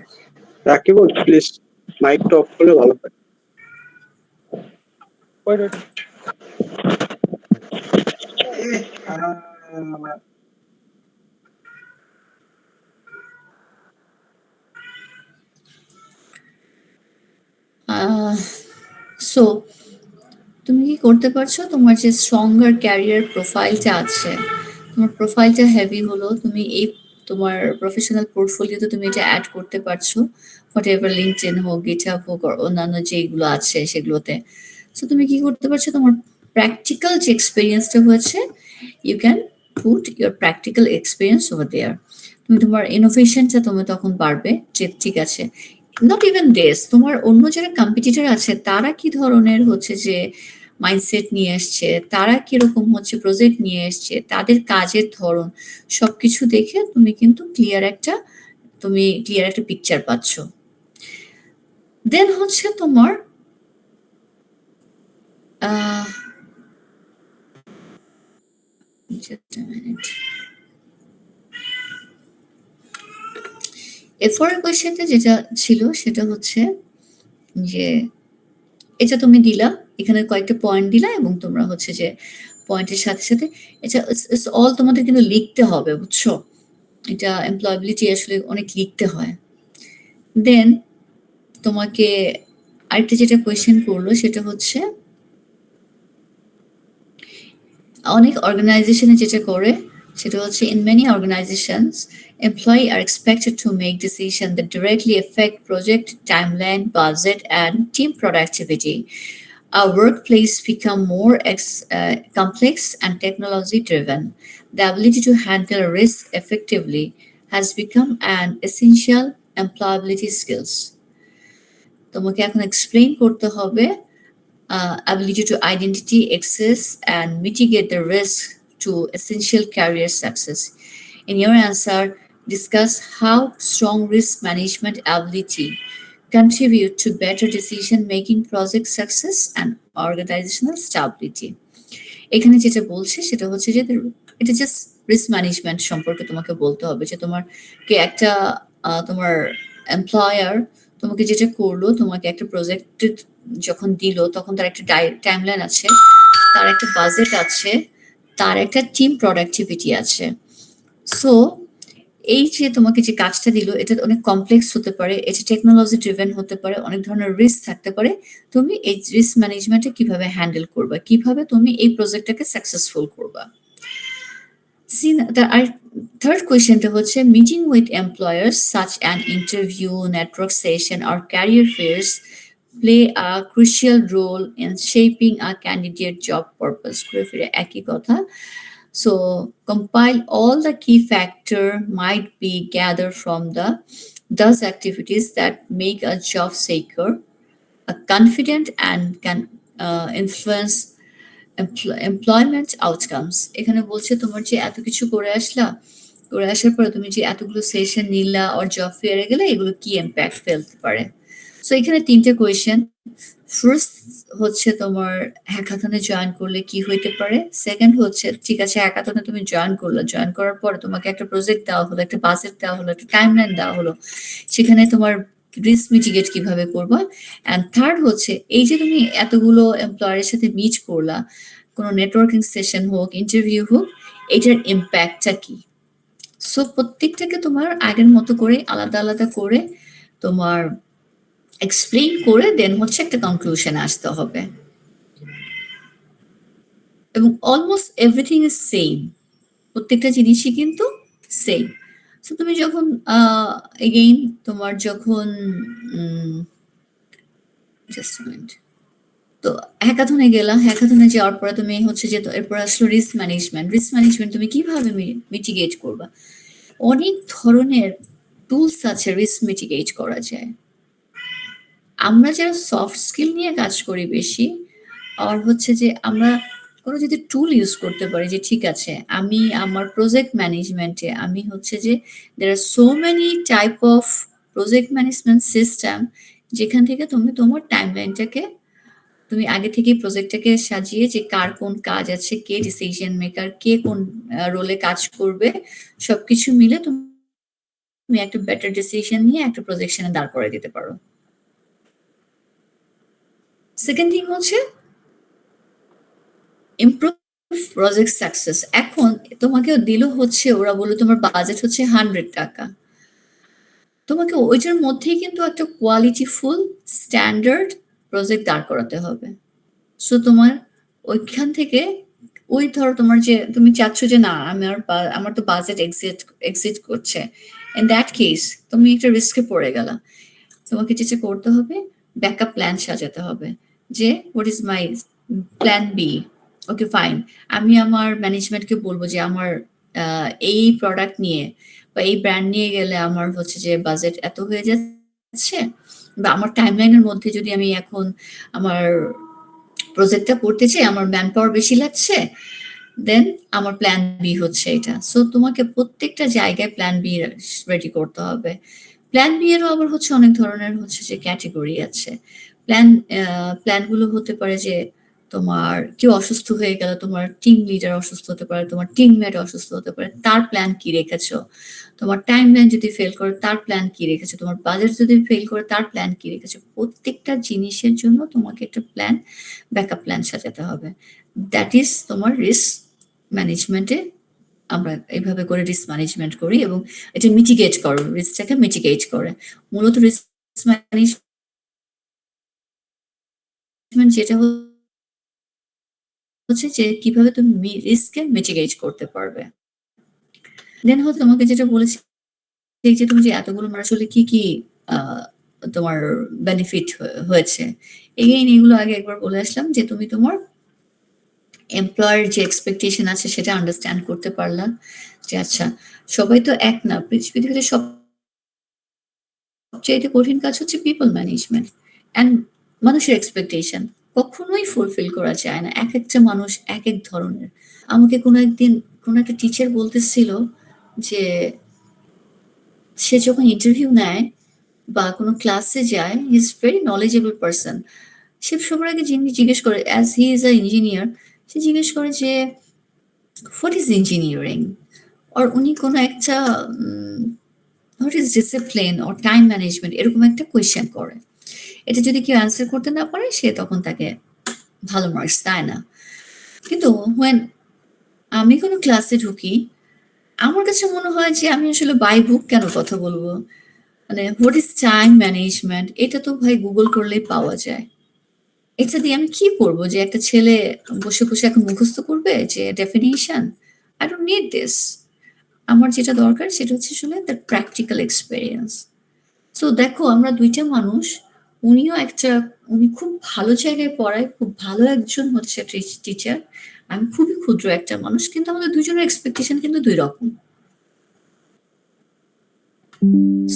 রাকিব প্লিজ মাইকটা অফ করলে ভালো হয়। সো তুমি কি করতে পারছো, তোমার যে স্ট্রঙ্গার ক্যারিয়ার প্রোফাইলটা আছে, তোমার প্রোফাইলটা হেভি হলো, তুমি এই তোমার প্রফেশনাল পোর্টফোলিওতে তুমি এটা অ্যাড করতে পারছো, হোয়াট এভার লিঙ্কডইন হোক, গিটহাব হোক, আর অন্যান্য যেগুলো আছে সেগুলোতে। সো তুমি কি করতে পারছো, তোমার প্র্যাকটিক্যাল যে এক্সপিরিয়েন্সটা হয়েছে, you can put your practical experience over there. তুমি তোমার ইনোভেশনটা তুমি তখন বাড়বে, যে ঠিক আছে নট ইভেন দিস, তোমার অন্য যারা কম্পিটিটর আছে তারা কি ধরনের হচ্ছে যে মাইন্ডসেট নিয়ে এসছে, তারা কিরকম হচ্ছে প্রজেক্ট নিয়ে এসছে, তাদের কাজের ধরন সবকিছু দেখে তুমি কিন্তু ক্লিয়ার একটা পিকচার পাচ্ছ। দেন হচ্ছে তোমার এরপরের কোয়েশ্চেনটা যেটা ছিল সেটা হচ্ছে যে এটা তুমি দিলা, এখানে কয়েকটা পয়েন্ট দিলা এবং তোমরা হচ্ছে যে পয়েন্টের সাথে সাথে এটা অল তোমাদের কিন্তু লিখতে হবে, বুঝছো? এটা এমপ্লয়াবিলিটি আসলে অনেক লিখতে হয়। দেন তোমাকে আরেকটা যেটা কোয়েশ্চেন করলো সেটা হচ্ছে অনেক অর্গানাইজেশনে যেটা করে সেটা হচ্ছে in many organizations employees are expected to make decisions that directly affect project timeline, budget and team productivity. Our workplace become more complex and technology driven. The ability to handle risk effectively has become an essential employability skills. তোমাকে এখন explain করতে হবে ability to identity, access, and mitigate the risk to essential career success. In your answer, discuss how strong risk management ability contribute to better decision-making, project success, and organizational stability. এখানে যেটা বলছে সেটা হচ্ছে যে এটা just risk management সম্পর্কে তোমাকে বলতে হবে, যে একটা তোমার এমপ্লয়ার তোমাকে যেটা করলো, তোমাকে একটা প্রজেক্ট যখন দিল তখন তার একটা টাইমলাইন আছে, তার একটা বাজেট আছে, তার একটা টিম প্রোডাক্টিভিটি আছে। সো এই যে তোমাকে যে কাজটা দিল এটা অনেক কমপ্লেক্স হতে পারে, এটা টেকনোলজি ড্রিভেন হতে পারে, অনেক ধরনের রিস্ক থাকতে পারে। তুমি এই রিস্ক ম্যানেজমেন্টে কিভাবে হ্যান্ডেল করবা, কিভাবে তুমি এই প্রজেক্টটাকে সাকসেসফুল করবা। থার্ড কোয়েশ্চেনটা হচ্ছে meeting with employers such an interview, network session আর career fairs play a crucial role in shaping a candidate job purpose. ঘুরে ফিরে একই কথা। So compile all the key factor might be gathered from those activities that make a job seeker confident and can influence employment outcomes. এখানে বলছে তোমার যে এত কিছু করে আসার পরে তুমি যে এতগুলো সেশন নিলা আর জব ফেয়ারে গেলে এগুলো কি ইম্প্যাক্ট ফেলতে পারে। সো এখানে তিনটে কোয়েশ্চেন। ফার্স্ট হচ্ছে তোমার হ্যাকাথনে জয়েন করলে কি হইতে পারে। সেকেন্ড হচ্ছে ঠিক আছে হ্যাকাথনে তুমি জয়েন করার পরে তোমাকে একটা প্রজেক্ট দেওয়া হলো, একটা বাজেট দেওয়া হলো, একটা টাইমলাইন দেওয়া হলো, সেখানে তোমার রিস্ক মিটিগেট কিভাবে করবা, অ্যান্ড থার্ড হচ্ছে এই যে তুমি এতগুলো এমপ্লয়ারের সাথে মিট করলা, কোনো নেটওয়ার্কিং সেশন হোক, ইন্টারভিউ হোক, এটার ইম্প্যাক্টটা কি। সো প্রত্যেকটাকে তোমার আগের মতো করে আলাদা আলাদা করে তোমার এক্সপ্লেইন করে দেন হচ্ছে একটা কনক্লুশনে আসতে হবে, এবং অলমোস্ট এভরিথিং ইজ সেম, প্রত্যেকটা জিনিসই কিন্তু সেম। সো তুমি যখন এগেইন তোমার যখন জাস্ট মিনিট, তো হ্যাকাথনে গেলা, হ্যাকাথনে যাওয়ার পরে তুমি হচ্ছে যে এরপর আসলো রিস্ক ম্যানেজমেন্ট। রিস্ক ম্যানেজমেন্ট তুমি কিভাবে মিটিগেট করবা, অনেক ধরনের টুলস আছে রিস্ক মিটিগেট করা যায়। আমরা যারা সফট স্কিল নিয়ে কাজ করি বেশি, আর হচ্ছে যে আমরা কোনো যদি টুল ইউজ করতে পারি যে ঠিক আছে আমি আমার প্রজেক্ট ম্যানেজমেন্টে আমি হচ্ছে যে দের আর so many type of project management system, যেখান থেকে তুমি তোমার টাইমলাইনটাকে তুমি আগে থেকেই প্রজেক্টটাকে সাজিয়ে যে কার কোন কাজ আছে, কে ডিসিশন মেকার, কে কোন রোলে কাজ করবে, সবকিছু মিলে তুমি একটা বেটার ডিসিশন নিয়ে একটা প্রজেকশনে দাঁড় করে দিতে পারো। সেকেন্ড থিং হচ্ছে ইমপ্রুভ প্রজেক্ট সাকসেস। এখন তোমাকে দিল হচ্ছে, ওরা বললো তোমার বাজেট হচ্ছে 100 টাকা, তোমাকে ওইটার মধ্যেই কিন্তু একটা কোয়ালিটিফুল স্ট্যান্ডার্ড প্রজেক্ট দাঁড় করাতে হবে। সো তোমার ওইখান থেকে ওই ধরো তোমার যে তুমি চাচ্ছ যে না আমার তো বাজেট এক্সিট করছে, ইন দ্যাট কেস তুমি একটা রিস্কে পড়ে গেলা। তোমাকে যেটা করতে হবে ব্যাকআপ প্ল্যান সাজাতে হবে, যে what is my plan B. Okay fine, আমি আমার ম্যানেজমেন্টকে বলবো যে আমার এই প্রোডাক্ট নিয়ে বা এই ব্র্যান্ড নিয়ে গেলে আমার হচ্ছে যে বাজেট এত হয়ে যাচ্ছে, বা আমার টাইমলাইনের মধ্যে যদি আমি এখন আমার প্রজেক্টটা করতে চাই, আমার ম্যান পাওয়ার বেশি লাগছে, দেন আমার প্ল্যান বি হচ্ছে এটা। সো তোমাকে প্রত্যেকটা জায়গায় প্ল্যান বি রেডি করতে হবে। প্ল্যান বি এরও আবার হচ্ছে অনেক ধরনের হচ্ছে যে ক্যাটেগরি আছে। প্ল্যানগুলো হতে পারে যে তোমার কেউ অসুস্থ হয়ে গেল, তোমার টিম লিডার অসুস্থ হতে পারে, তোমার টিমমেট অসুস্থ হতে পারে, তার প্ল্যান কি রেখেছো, তোমার টাইমলাইন যদি ফেল করে তার প্ল্যান কি রেখেছো, তোমার বাজেট যদি ফেল করে তার প্ল্যান কি রেখেছো। প্রত্যেকটা জিনিসের জন্য তোমাকে একটা প্ল্যান, ব্যাকআপ প্ল্যান সাজাতে হবে। দ্যাট ইজ তোমার রিস্ক ম্যানেজমেন্টে, আমরা এইভাবে করে রিস্ক ম্যানেজমেন্ট করি এবং এটা মিটিগেট করো, রিস্কটাকে মিটিগেট করে। মূলত রিস্ক ম্যানেজমেন্ট যেটা হচ্ছে যে কিভাবে তুমি রিস্ককে মিটিগেট করতে পারবে। দেন হচ্ছে তোমাকে যেটা বলেছি এই যে তুমি যে এতগুলো আসলে কি কি তোমার বেনিফিট হয়েছে, এগেইন এগুলো আগে একবার বলে আসলাম যে তুমি তোমার এমপ্লয়ার যে এক্সপেকটেশন আছে সেটা আন্ডারস্ট্যান্ড করতে পারলা, যে আচ্ছা সবাই তো এক না, পৃথিবীতে সবচাইতে কঠিন কাজ হচ্ছে পিপল ম্যানেজমেন্ট, অ্যান্ড মানুষের এক্সপেকটেশন কখনোই ফুলফিল করা যায় না, এক একটা মানুষ এক এক ধরনের। আমাকে কোনো একদিন কোনো একটা টিচার বলতেছিল যে সে যখন ইন্টারভিউ নেয় বা কোনো ক্লাসে যায়, he is very knowledgeable person, সে সবার আগে যিনি জিজ্ঞেস করে as he is a engineer, সে জিজ্ঞেস করে যে হোয়াট ইজ ইঞ্জিনিয়ারিং, আর উনি কোনো একটা what is discipline or time management এরকম একটা কোয়েশ্চেন করে। এটা যদি কেউ অ্যান্সার করতে না পারে সে তখন তাকে ভালো মার্কস দেয় না। কিন্তু when আমি কোনো ক্লাসে ঢুকি, আমার কাছে মনে হয় যে আমি আসলে বাই বুক কেন কথা বলবো, মানে হোয়াট ইজ টাইম ম্যানেজমেন্ট এটা তো ভাই গুগল করলেই পাওয়া যায়। এটা দিয়ে আমি কি করব যে একটা ছেলে বসে বসে এখন মুখস্থ করবে যে definition, I don't need this. আমার যেটা দরকার সেটা হচ্ছে আসলে দ্য প্র্যাকটিক্যাল এক্সপেরিয়েন্স। সো দেখো আমরা দুইটা মানুষ, উনি খুব ভালো জায়গায় পড়ায়, খুব ভালো একজন হচ্ছে টিচার, আমি খুবই ক্ষুদ্র একটা মানুষ, কিন্তু আমাদের দুজনের এক্সপেকটেশন কিন্তু দুই রকম।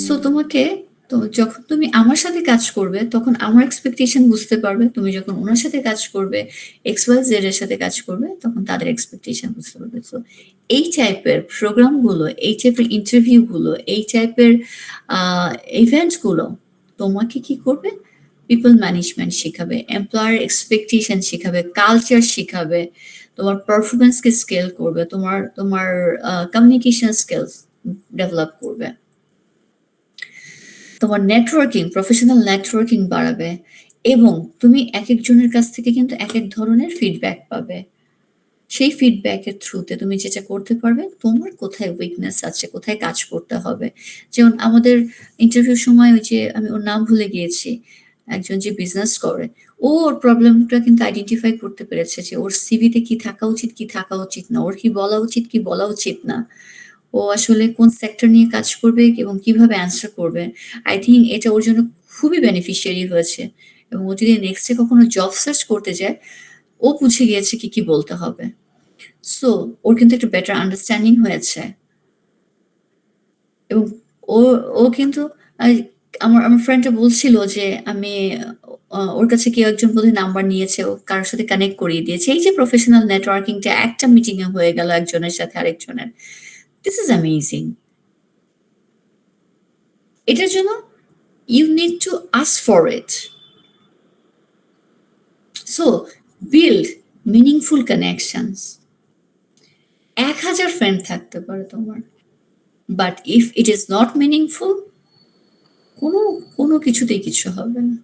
সো তোমাকে তো যখন তুমি আমার সাথে কাজ করবে তখন আমার এক্সপেকটেশন বুঝতে পারবে, তুমি যখন ওনার সাথে কাজ করবে, XYZ এর সাথে কাজ করবে, তখন তাদের এক্সপেকটেশন বুঝতে পারবে। সো এই টাইপের প্রোগ্রামগুলো, এই টাইপের ইন্টারভিউগুলো, এই টাইপের ইভেন্টসগুলো তোমাকে কি করবে, পিপল ম্যানেজমেন্ট শেখাবে, এমপ্লয়ার এক্সপেকটেশন শেখাবে, কালচার শেখাবে, তোমার পারফরমেন্সকে স্কেল করবে, তোমার তোমার কমিউনিকেশন স্কিলস ডেভেলপ করবে। তোমার নেটওয়ার্কিং, প্রফেশনাল নেটওয়ার্কিং বাড়াবে এবং তুমি একেকজনের কাছ থেকে কিন্তু একেক ধরনের ফিডব্যাক পাবে। সেই ফিডব্যাকের থ্রুতে তুমি যেটা করতে পারবে, তোমার কোথায় উইকনেস আছে, কোথায় কাজ করতে হবে। যেমন আমাদের ইন্টারভিউর সময় ওই যে আমি ওর নাম ভুলে গিয়েছি, একজন যে বিজনেস করে, ও ওর প্রবলেমটা কিন্তু আইডেন্টিফাই করতে পেরেছে যে ওর সিভিতে কি থাকা উচিত, কি থাকা উচিত না, ওর কি বলা উচিত, কি বলা উচিত না। ও আসলে কোন সেক্টর নিয়ে কাজ করবে এবং কিভাবে অ্যান্সার করবে। আই থিংক এটা ওর জন্য খুবই বেনিফিশিয়ারি হয়েছে এবং ও যদি নেক্সটে কখনো জব সার্চ করতে যায়, ও বুঝে গিয়েছে কি কি বলতে হবে। সো ওর কিন্তু একটা বেটার আন্ডারস্ট্যান্ডিং হয়েছে এবং ও ও কিন্তু আমার আমার ফ্রেন্ডটা বলছিল যে আমি ওর কাছে কেউ একজন বোধহয় নাম্বার নিয়েছে, ও কারোর সাথে কানেক্ট করিয়ে দিয়েছে। এই যে প্রফেশনাল নেটওয়ার্কিংটা একটা মিটিং এ হয়ে গেল একজনের সাথে আরেকজনের, দিস ইজ অ্যামেজিং। এটার জন্য you need to ask for it. So build meaningful connections. 1000 friend থাকতে পারে তোমার, but if it is not meaningful, কোনো কোনো কিছুতেই কিছু হবে না।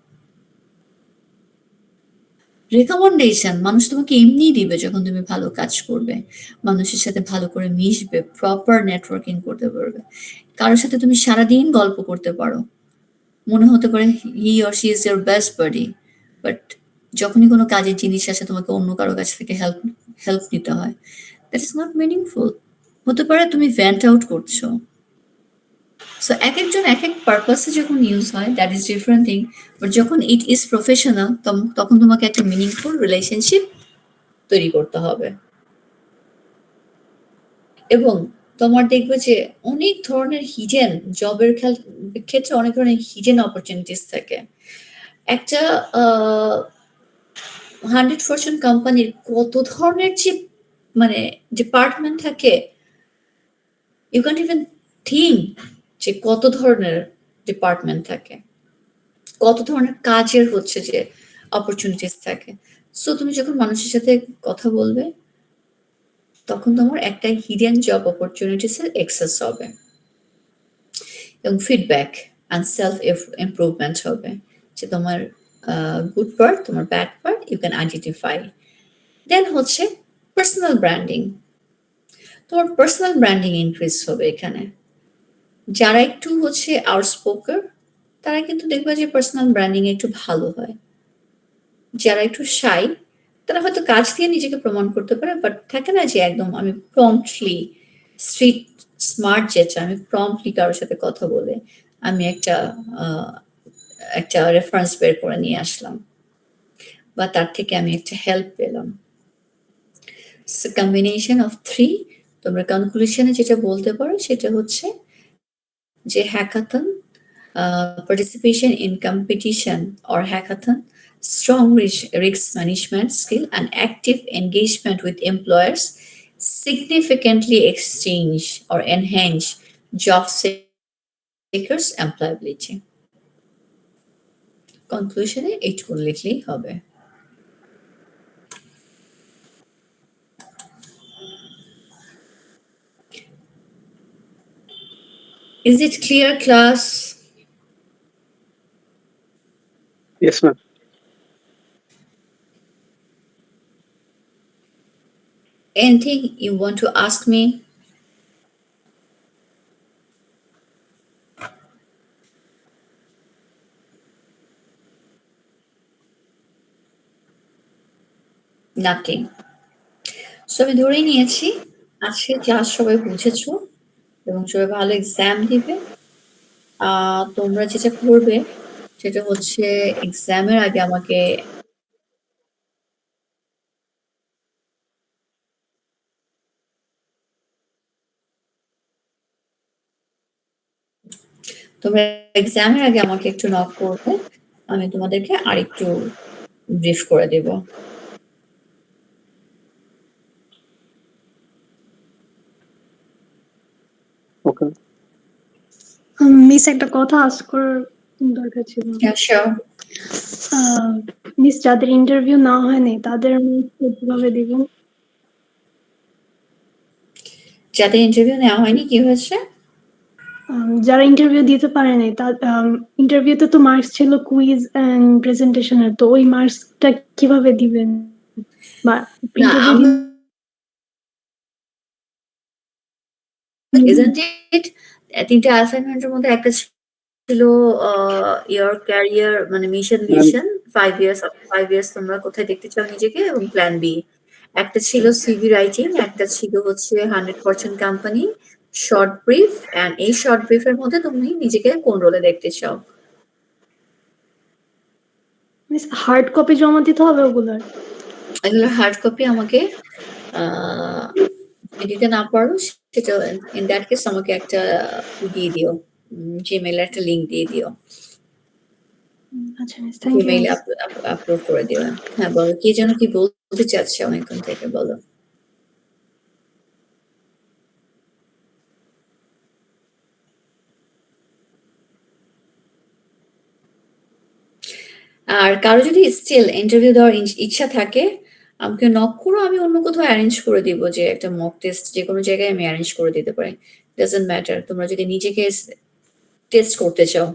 রেকমেন্ডেশন মানুষ তোমাকে এমনিই দিবে যখন তুমি ভালো কাজ করবে, মানুষের সাথে ভালো করে মিশবে, প্রপার নেটওয়ার্কিং করতে পারবে। কারোর সাথে তুমি সারাদিন গল্প করতে পারো, মনে হতে পারে he or she is your best buddy, but যখনই কোনো কাজের জিনিস আসে তোমাকে অন্য কারো কাছ থেকে হেল্প নিতে হয়, দ্যাট ইজ নট মিনিংফুল। হতে পারে তুমি ভ্যান্ট আউট করছো। সো এক একজন এক এক পারপাসে যখন ইউজ হয়, that is different thing, but যখন ইট ইজ প্রফেশনাল তখন তোমাকে একটা মিনিংফুল রিলেশনশিপ তৈরি করতে হবে। এবং তোমার দেখবে যে অনেক ধরনের হিডেন জবের ক্ষেত্রে অনেক ধরনের হিডেন অপরচুনিটিস থাকে। একটা 100% কোম্পানির কত ধরনের যে মানে ডিপার্টমেন্ট থাকে, ইউ ক্যান্ট ইভেন থিঙ্ক যে কত ধরনের ডিপার্টমেন্ট থাকে, কত ধরনের কাজের হচ্ছে যে অপরচুনিটিস থাকে। সো তুমি যখন মানুষের সাথে কথা বলবে, তখন তোমার একটা হিডেন জব অপরচুনিটিস এর এক্সেস হবে এবং ফিডব্যাক অ্যান্ড সেলফ ইমপ্রুভমেন্ট হবে, যে তোমার গুড পার্ট, তোমার bad part you can identify. Then হচ্ছে পার্সোনাল ব্র্যান্ডিং। তোমার পার্সোনাল ব্র্যান্ডিং ইনক্রিজ হবে এখানে। যারা একটু হচ্ছে আউটস্পোকার, তারা কিন্তু দেখবে যে পার্সোনাল ব্র্যান্ডিং একটু ভালো হয়। যারা একটু শাই, তারা হয়তো কাজ দিয়ে নিজেকে প্রমাণ করতে পারে, বাট থাকে না যে একদম আমি প্রম্পটলি স্ট্রিট স্মার্ট, যেটা আমি প্রম্পটলি কারোর সাথে কথা বলে আমি একটা রেফারেন্স বের করে নিয়ে আসলাম বা তার থেকে আমি একটা হেল্প পেলাম। কম্বিনেশন অফ থ্রি, তোমরা কনক্লুশনে যেটা বলতে পারো সেটা হচ্ছে যে hackathon, participation in competition or hackathon, strong risk management skill, and active engagement with employers significantly exchange or enhance job seekers' employability. Conclusion এইটুকু লিখলেই হবে। Is it clear, class? Yes, ma'am. Anything you want to ask me? Nothing. So আমি ধরেই নিয়েছি আজকে class সবাই বুঝেছো এবং সবাই ভালো এক্সাম দিবে। তোমরা যেটা করবে সেটা হচ্ছে এক্সামের আগে আমাকে একটু নক করবে, আমি তোমাদেরকে আরেকটু ব্রিফ করে দেব। ওকে মিস, একটা কথা আস্ক করার দরকার ছিল। মিস, যাদের ইন্টারভিউ না হয়নি তাদের কিভাবে দিবেন? যাদের ইন্টারভিউ নেওয়া হয়নি কি হয়েছে? যারা ইন্টারভিউ দিতে পারে নাই ইন্টারভিউতে তো মার্কস ছিল কুইজ এন্ড প্রেজেন্টেশনের, তো ওই মার্কসটা কিভাবে দিবেন বা না ইন্টারভিউ isn't it তিনটে অ্যাসাইনমেন্টের মধ্যে একটা ছিল ইয়ার ক্যারিয়ার মানে মিশন ভিশন 5 ইয়ার্স তোমরা কোথায় দেখতে চাও নিজেকে এবং প্ল্যান বি, একটা ছিল সিভি রাইটিং, একটা ছিল হচ্ছে 100% কোম্পানি শর্ট ব্রিফ, এন্ড এই শর্ট ব্রিফের মধ্যে তুমি নিজেকে কোন রোলে দেখতে চাও। হার্ড কপি জমা দিতে হবে ওগুলার? এগুলো হার্ড কপি আমাকে দিতে না পারো সেটা ইন দ্যাট কেস আমাকে একটা দিয়ে দিও, জিমেইলে একটা লিংক দিয়ে দিও, আচ্ছা মিস, থ্যাংক ইউ। জিমেইলে আপলোড করে দিও। হ্যাঁ বলো, কি যেন কি বলতে চাচ্ছ অনেকক্ষণ থেকে, বলো। আর কারো যদি স্টিল ইন্টারভিউ দেওয়ার ইচ্ছা থাকে আমাকে নক করো, আমি অন্য কোথাও অ্যারেঞ্জ করে দিব, যে একটা মক টেস্ট যে কোনো জায়গায় আমি অ্যারেঞ্জ করে দিতে পারি, ডাজন্ট ম্যাটার। তোমরা যদি নিজেকে টেস্ট করতে চাও,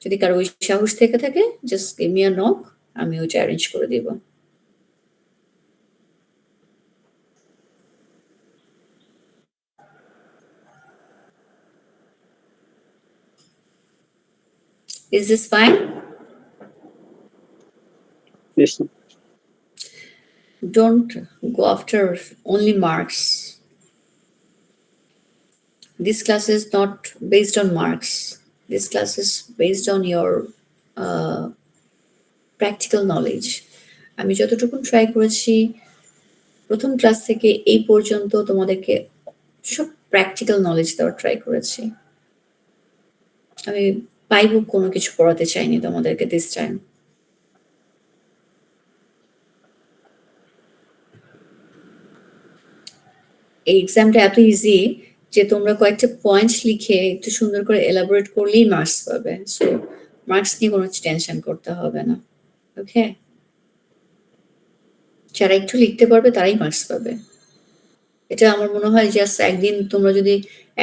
যদি কারো ওই সাহস থেকে থাকে, just give me a knock, আমি ওইটা অ্যারেঞ্জ করে দিব। Is this fine? Yes, ma'am. Don't go after only marks. This class is not based on marks. This class is based on your practical knowledge. আমি যতটুকু try করেছি প্রথম class থেকে এই পর্যন্ত তোমাদেরকে সব প্র্যাকটিক্যাল নলেজ দেওয়ার ট্রাই করেছি। আমি পাইবো কোনো কিছু পড়াতে চাইনি তোমাদেরকে দিস টাইম। এই এক্সামটা এত ইজি যে তোমরা কয়েকটা পয়েন্ট লিখে একটু সুন্দর করে এলাবোরেট করলেই মার্কস পাবে, সো মার্কস নিয়ে কোনো টেনশন করতে হবে না। ওকে, যারা একটু লিখতে পারবে তারাই মার্কস পাবে। এটা আমার মনে হয় জাস্ট একদিন তোমরা যদি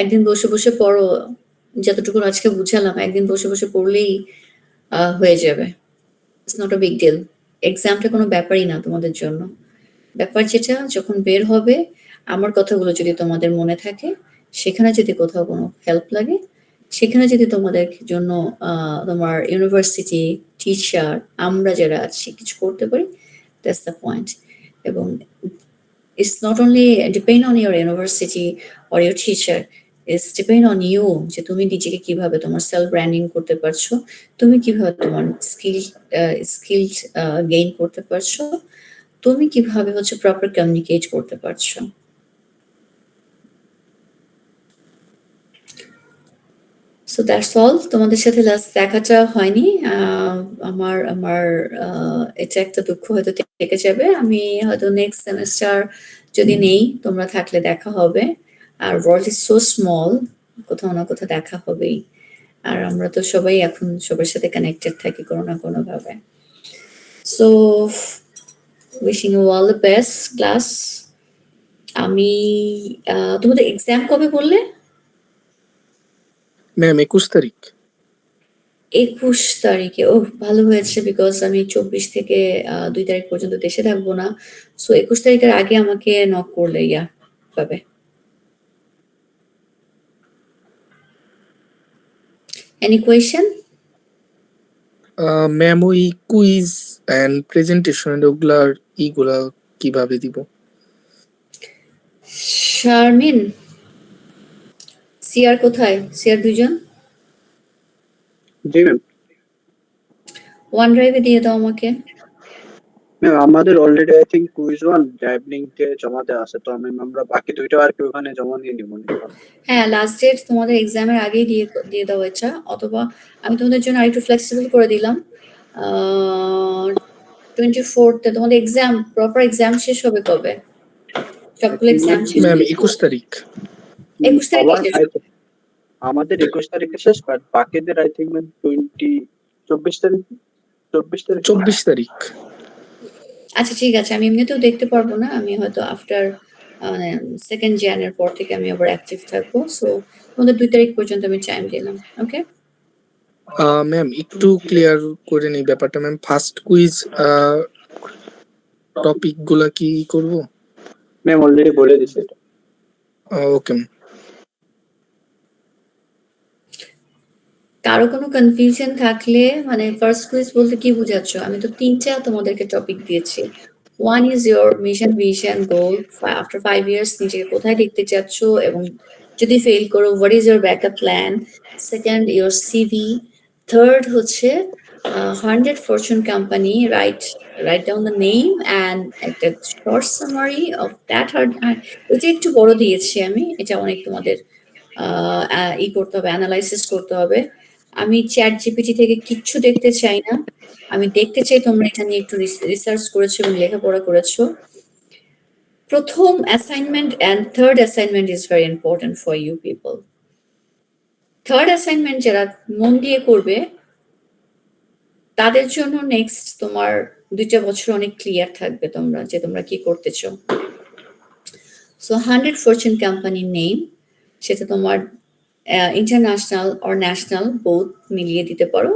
একদিন বসে বসে পড়ো, যতটুকু আজকে বুঝালাম একদিন বসে বসে পড়লেই হয়ে যাবে। It's not a big deal. এক্সামটা কোনো ব্যাপারই না তোমাদের জন্য। ব্যাপার যেটা যখন বের হবে, আমার কথাগুলো যদি তোমাদের মনে থাকে, সেখানে যদি কোথাও কোনো হেল্প লাগে, সেখানে যদি তোমাদের জন্য তোমার ইউনিভার্সিটি টিচার আমরা যারা আছি কিছু করতে পারি, দ্যাটস দ্য পয়েন্ট। এবং it's not only depend on your university or your teacher, it's depend on you যে তুমি নিজেকে কিভাবে তোমার সেলফ ব্র্যান্ডিং করতে পারছো, তুমি কিভাবে তোমার স্কিল গেইন করতে পারছো, তুমি কিভাবে হচ্ছে প্রপার কমিউনিকেট করতে পারছো। So that's all. তোমাদের সাথে লাস্ট দেখাটা হয়নি, আমার আমার এটা একটা দুঃখ হয়তো থেকে যাবে। আমি হয়তো নেক্সট সেমিস্টার যদি নেই, তোমরা থাকলে দেখা হবে। আর ওয়ার্ল্ড ইজ সো স্মল, কোথাও না কোথাও দেখা হবেই। আর আমরা তো সবাই এখন সবার সাথে কানেক্টেড থাকি কোনো না কোনো ভাবে। So wishing you all the best class. আমি তোমাদের এক্সাম কবে বললে? ম্যাম 21 তারিখ। 21 তারিখে। ও ভালো হয়েছে, বিকজ আমি 24 থেকে 2 তারিখ পর্যন্ত দেশে থাকবো না। সো 21 তারিখের আগে আমাকে নক করলে পাবে। Any question? ম্যাম ওই কুইজ এন্ড প্রেজেন্টেশন ওগুলার ইগুলা কিভাবে দিব? শারমিন, সিআর কোথায়? সিআর দুজন জি ম্যাম। ওয়ান ড্রাইভে দিয়ে দাও আমাকে। ম্যাম আমাদের already I think quiz one drive লিংকে জমা দেওয়া আছে, তো আমরা বাকি দুইটা আর কি ওখানে জমা দিয়ে নিব। হ্যাঁ, লাস্ট ডেট তোমাদের এক্সামের আগেই দিয়ে দাও এটা, অথবা আমি তোমাদের জন্য আরেকটু ফ্লেক্সিবল করে দিলাম। 24th তোমাদের এক্সাম, প্রপার এক্সাম শেষ হবে কবে? সবগুলো এক্সাম শেষ ম্যাম 21 তারিখ। 21 তারিখে শেষ। আমাদের 21 তারিখে শেষ, বাট বাকিদের আই থিঙ্ক 24 তারিখ। 24 তারিখ। আচ্ছা ঠিক আছে, আমি এমনিতেও দেখতে পারবো না, আমি হয়তো আফটার মানে 2nd জানুয়ারির পর থেকে আমি আবার অ্যাক্টিভ থাকবো। সো তোমাদের 2 তারিখ পর্যন্ত আমি টাইম দিলাম। ওকে? ম্যাম একটু ক্লিয়ার করে নিই ব্যাপারটা ম্যাম। ফার্স্ট কুইজ টপিক গুলা কি করব? ম্যাম অলরেডি বলে দিছে এটা। Okay ma'am. কারো কোনো কনফিউশন থাকলে মানে ফার্স্ট কুইজ বলতে কি বোঝাচ্ছ? আমি তো 3টা তোমাদেরকে টপিক দিয়েছি। One is your mission, vision, goal. After 5 years নিজেকে কোথায় দেখতে চাচ্ছ এবং যদি ফেল করো what is your backup plan? Second, your CV. Third হচ্ছে 100 Fortune company. Write down the name and একটা short summary of that. এটা একটু বড় দিয়েছি আমি। এটা অনেক তোমাদের করতে হবে, অ্যানালাইসিস করতে হবে। আমি চ্যাট জিপিটি থেকে কিচ্ছু দেখতে চাই না। আমি দেখতে চাই তোমরা এটা নিয়ে একটু রিসার্চ করেছো এবং লেখাপড়া করেছো। প্রথম assignment and third assignment is very important for you people. Third assignment যারা মন দিয়ে করবে তাদের জন্য নেক্সট তোমার 2টা বছর অনেক ক্লিয়ার থাকবে তোমরা যে তোমরা কি করতে চাও। সো 100 ফরচুন কোম্পানির নেম, সেটা তোমার ইন্টারন্যাশনাল অর ন্যাশনাল বোথ মিলিয়ে দিতে পারো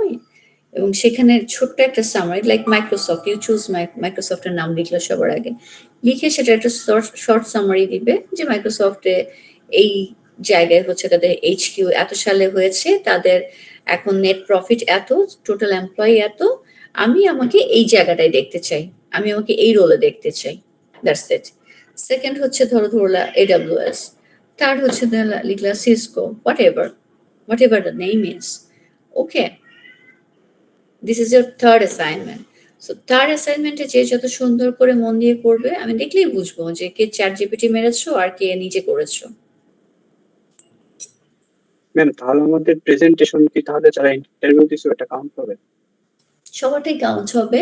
এবং সেখানে ছোট্ট একটা summary like Microsoft, you choose মাইক্রোসফটের নাম লিখলে সবার আগে লিখে সেটা একটা শর্ট সামারি দিবে যে মাইক্রোসফটে এই জায়গায় হচ্ছে তাদের HQ এত সালে হয়েছে, তাদের এখন নেট প্রফিট এত, টোটাল এমপ্লয়ি এত, আমি আমাকে এই জায়গাটায় দেখতে চাই, আমি আমাকে এই রোলে দেখতে চাই। That's it. সেকেন্ড হচ্ছে ধরলা AWS, থার্ড হচ্ছে লিখলা Cisco, whatever the name is. Okay, this is your third assignment. So third assignment যে যত সুন্দর করে মন দিয়ে করবে আমি দেখলেই বুঝবো যে কে চ্যাট জিপিটি মেরেছো আর কে নিজে করেছো। ম্যাম তাহলে আমাদের প্রেজেন্টেশন কি তাহলে যারা ইন্টারভিউ দিছে ওটা কাউন্ট হবে? সবারটাই কাউন্ট হবে।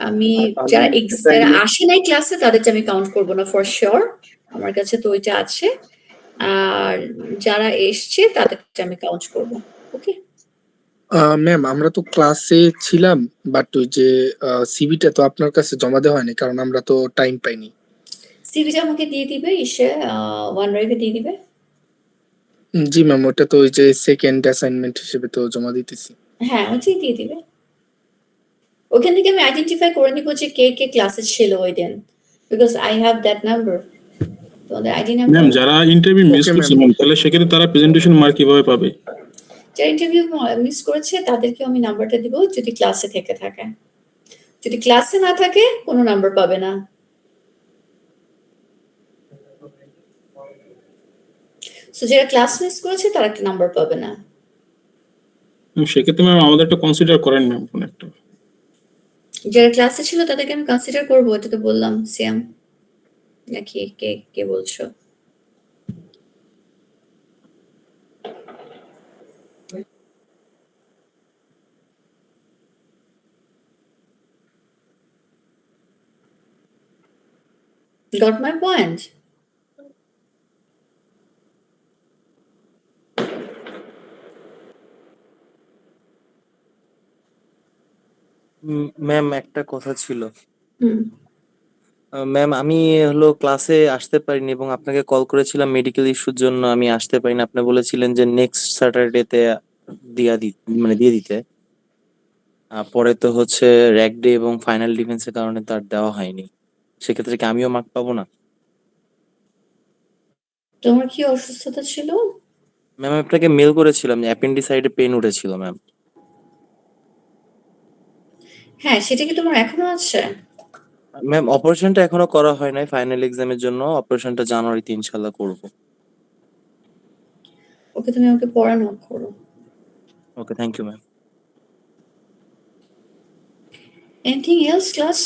আমি তাহলে যারা assignment- আসে নাই ক্লাসে তাদেরটা আমি কাউন্ট করবো না ফর শিওর, আমার কাছে তো ওইটা আছে। আর যারা এসছে তাদেরটা আমি কাউন্ট করবো। ওকে ম্যাম আমরা তো ক্লাসে ছিলাম, বাট ওই যে সিভিটা তো আপনার কাছে জমা দেওয়া হয়নি কারণ আমরা তো টাইম পাইনি। সিভিটা আমাকে দিয়ে দিবে, OneDrive-এ দিয়ে দিবে। জি ম্যাম, ওটা তো ওই যে সেকেন্ড অ্যাসাইনমেন্ট হিসেবে তো জমা দিতেছি। হ্যাঁ ওইটাই দিয়ে দিবে। ওখান থেকে আমি আইডেন্টিফাই করে নিব যে কে কে ক্লাসে ছিল ওই দিন, because I have that number. তোমাদের আইডি নাম্বার ম্যাম যারা ইন্টারভিউ মিস Okay, করছে ma'am. ম্যাম তাহলে সেক্ষেত্রে তারা প্রেজেন্টেশন মার্ক কিভাবে পাবে? যারা ইন্টারভিউ মিস করেছে তাদেরকে আমি নাম্বারটা দিব যদি ক্লাসে থেকে থাকে। যদি ক্লাসে না থাকে কোনো নাম্বার পাবে না। সো যারা ক্লাস মিস করেছে তারা একটা নাম্বার পাবে না। সেক্ষেত্রে ম্যাম আমাদের একটা কনসিডার করেন ম্যাম কোন একটা। যারা ক্লাসে ছিল তাদেরকে আমি কনসিডার করবো, এটা তো বললাম সিয়াম। নাকি কে কে বলছো? Got my point? ম্যাম একটা কথা ছিল। হুম। ম্যাম আমি হলো ক্লাসে আসতে পারিনি এবং আপনাকে কল করেছিলাম মেডিকেল ইস্যুর জন্য, আমি আসতে পারিনি। আপনি বলেছিলেন যে নেক্সট স্যাটারডেতে দিয়ে দিতে। পরে তো হচ্ছে র্যাক ডে এবং ফাইনাল ডিফেন্সের কারণে তার দেওয়া হয়নি। সেক্ষেত্রে কি আমিও মার্ক পাবো না? তোমার কি অসুস্থতা ছিল? ম্যাম আপনাকে মেল করেছিলাম যে অ্যাপেন্ডিসাইডে পেন উঠেছিল ম্যাম। হ্যাঁ সেটা কি তোমার এখনো আছে? ম্যাম অপারেশনটা এখনো করা হয় নাই, ফাইনাল এক্সামের জন্য অপারেশনটা জানুয়ারিতে ইনশাল্লাহ করবো। ওকে তুমি আমাকে পড়ানো করো। Okay, thank you ma'am. Anything else, class?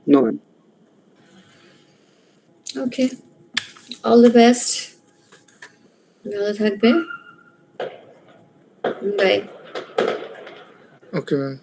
No ma'am. Okay. All the best. ভালো থাকবে। বাই। Okay ma'am.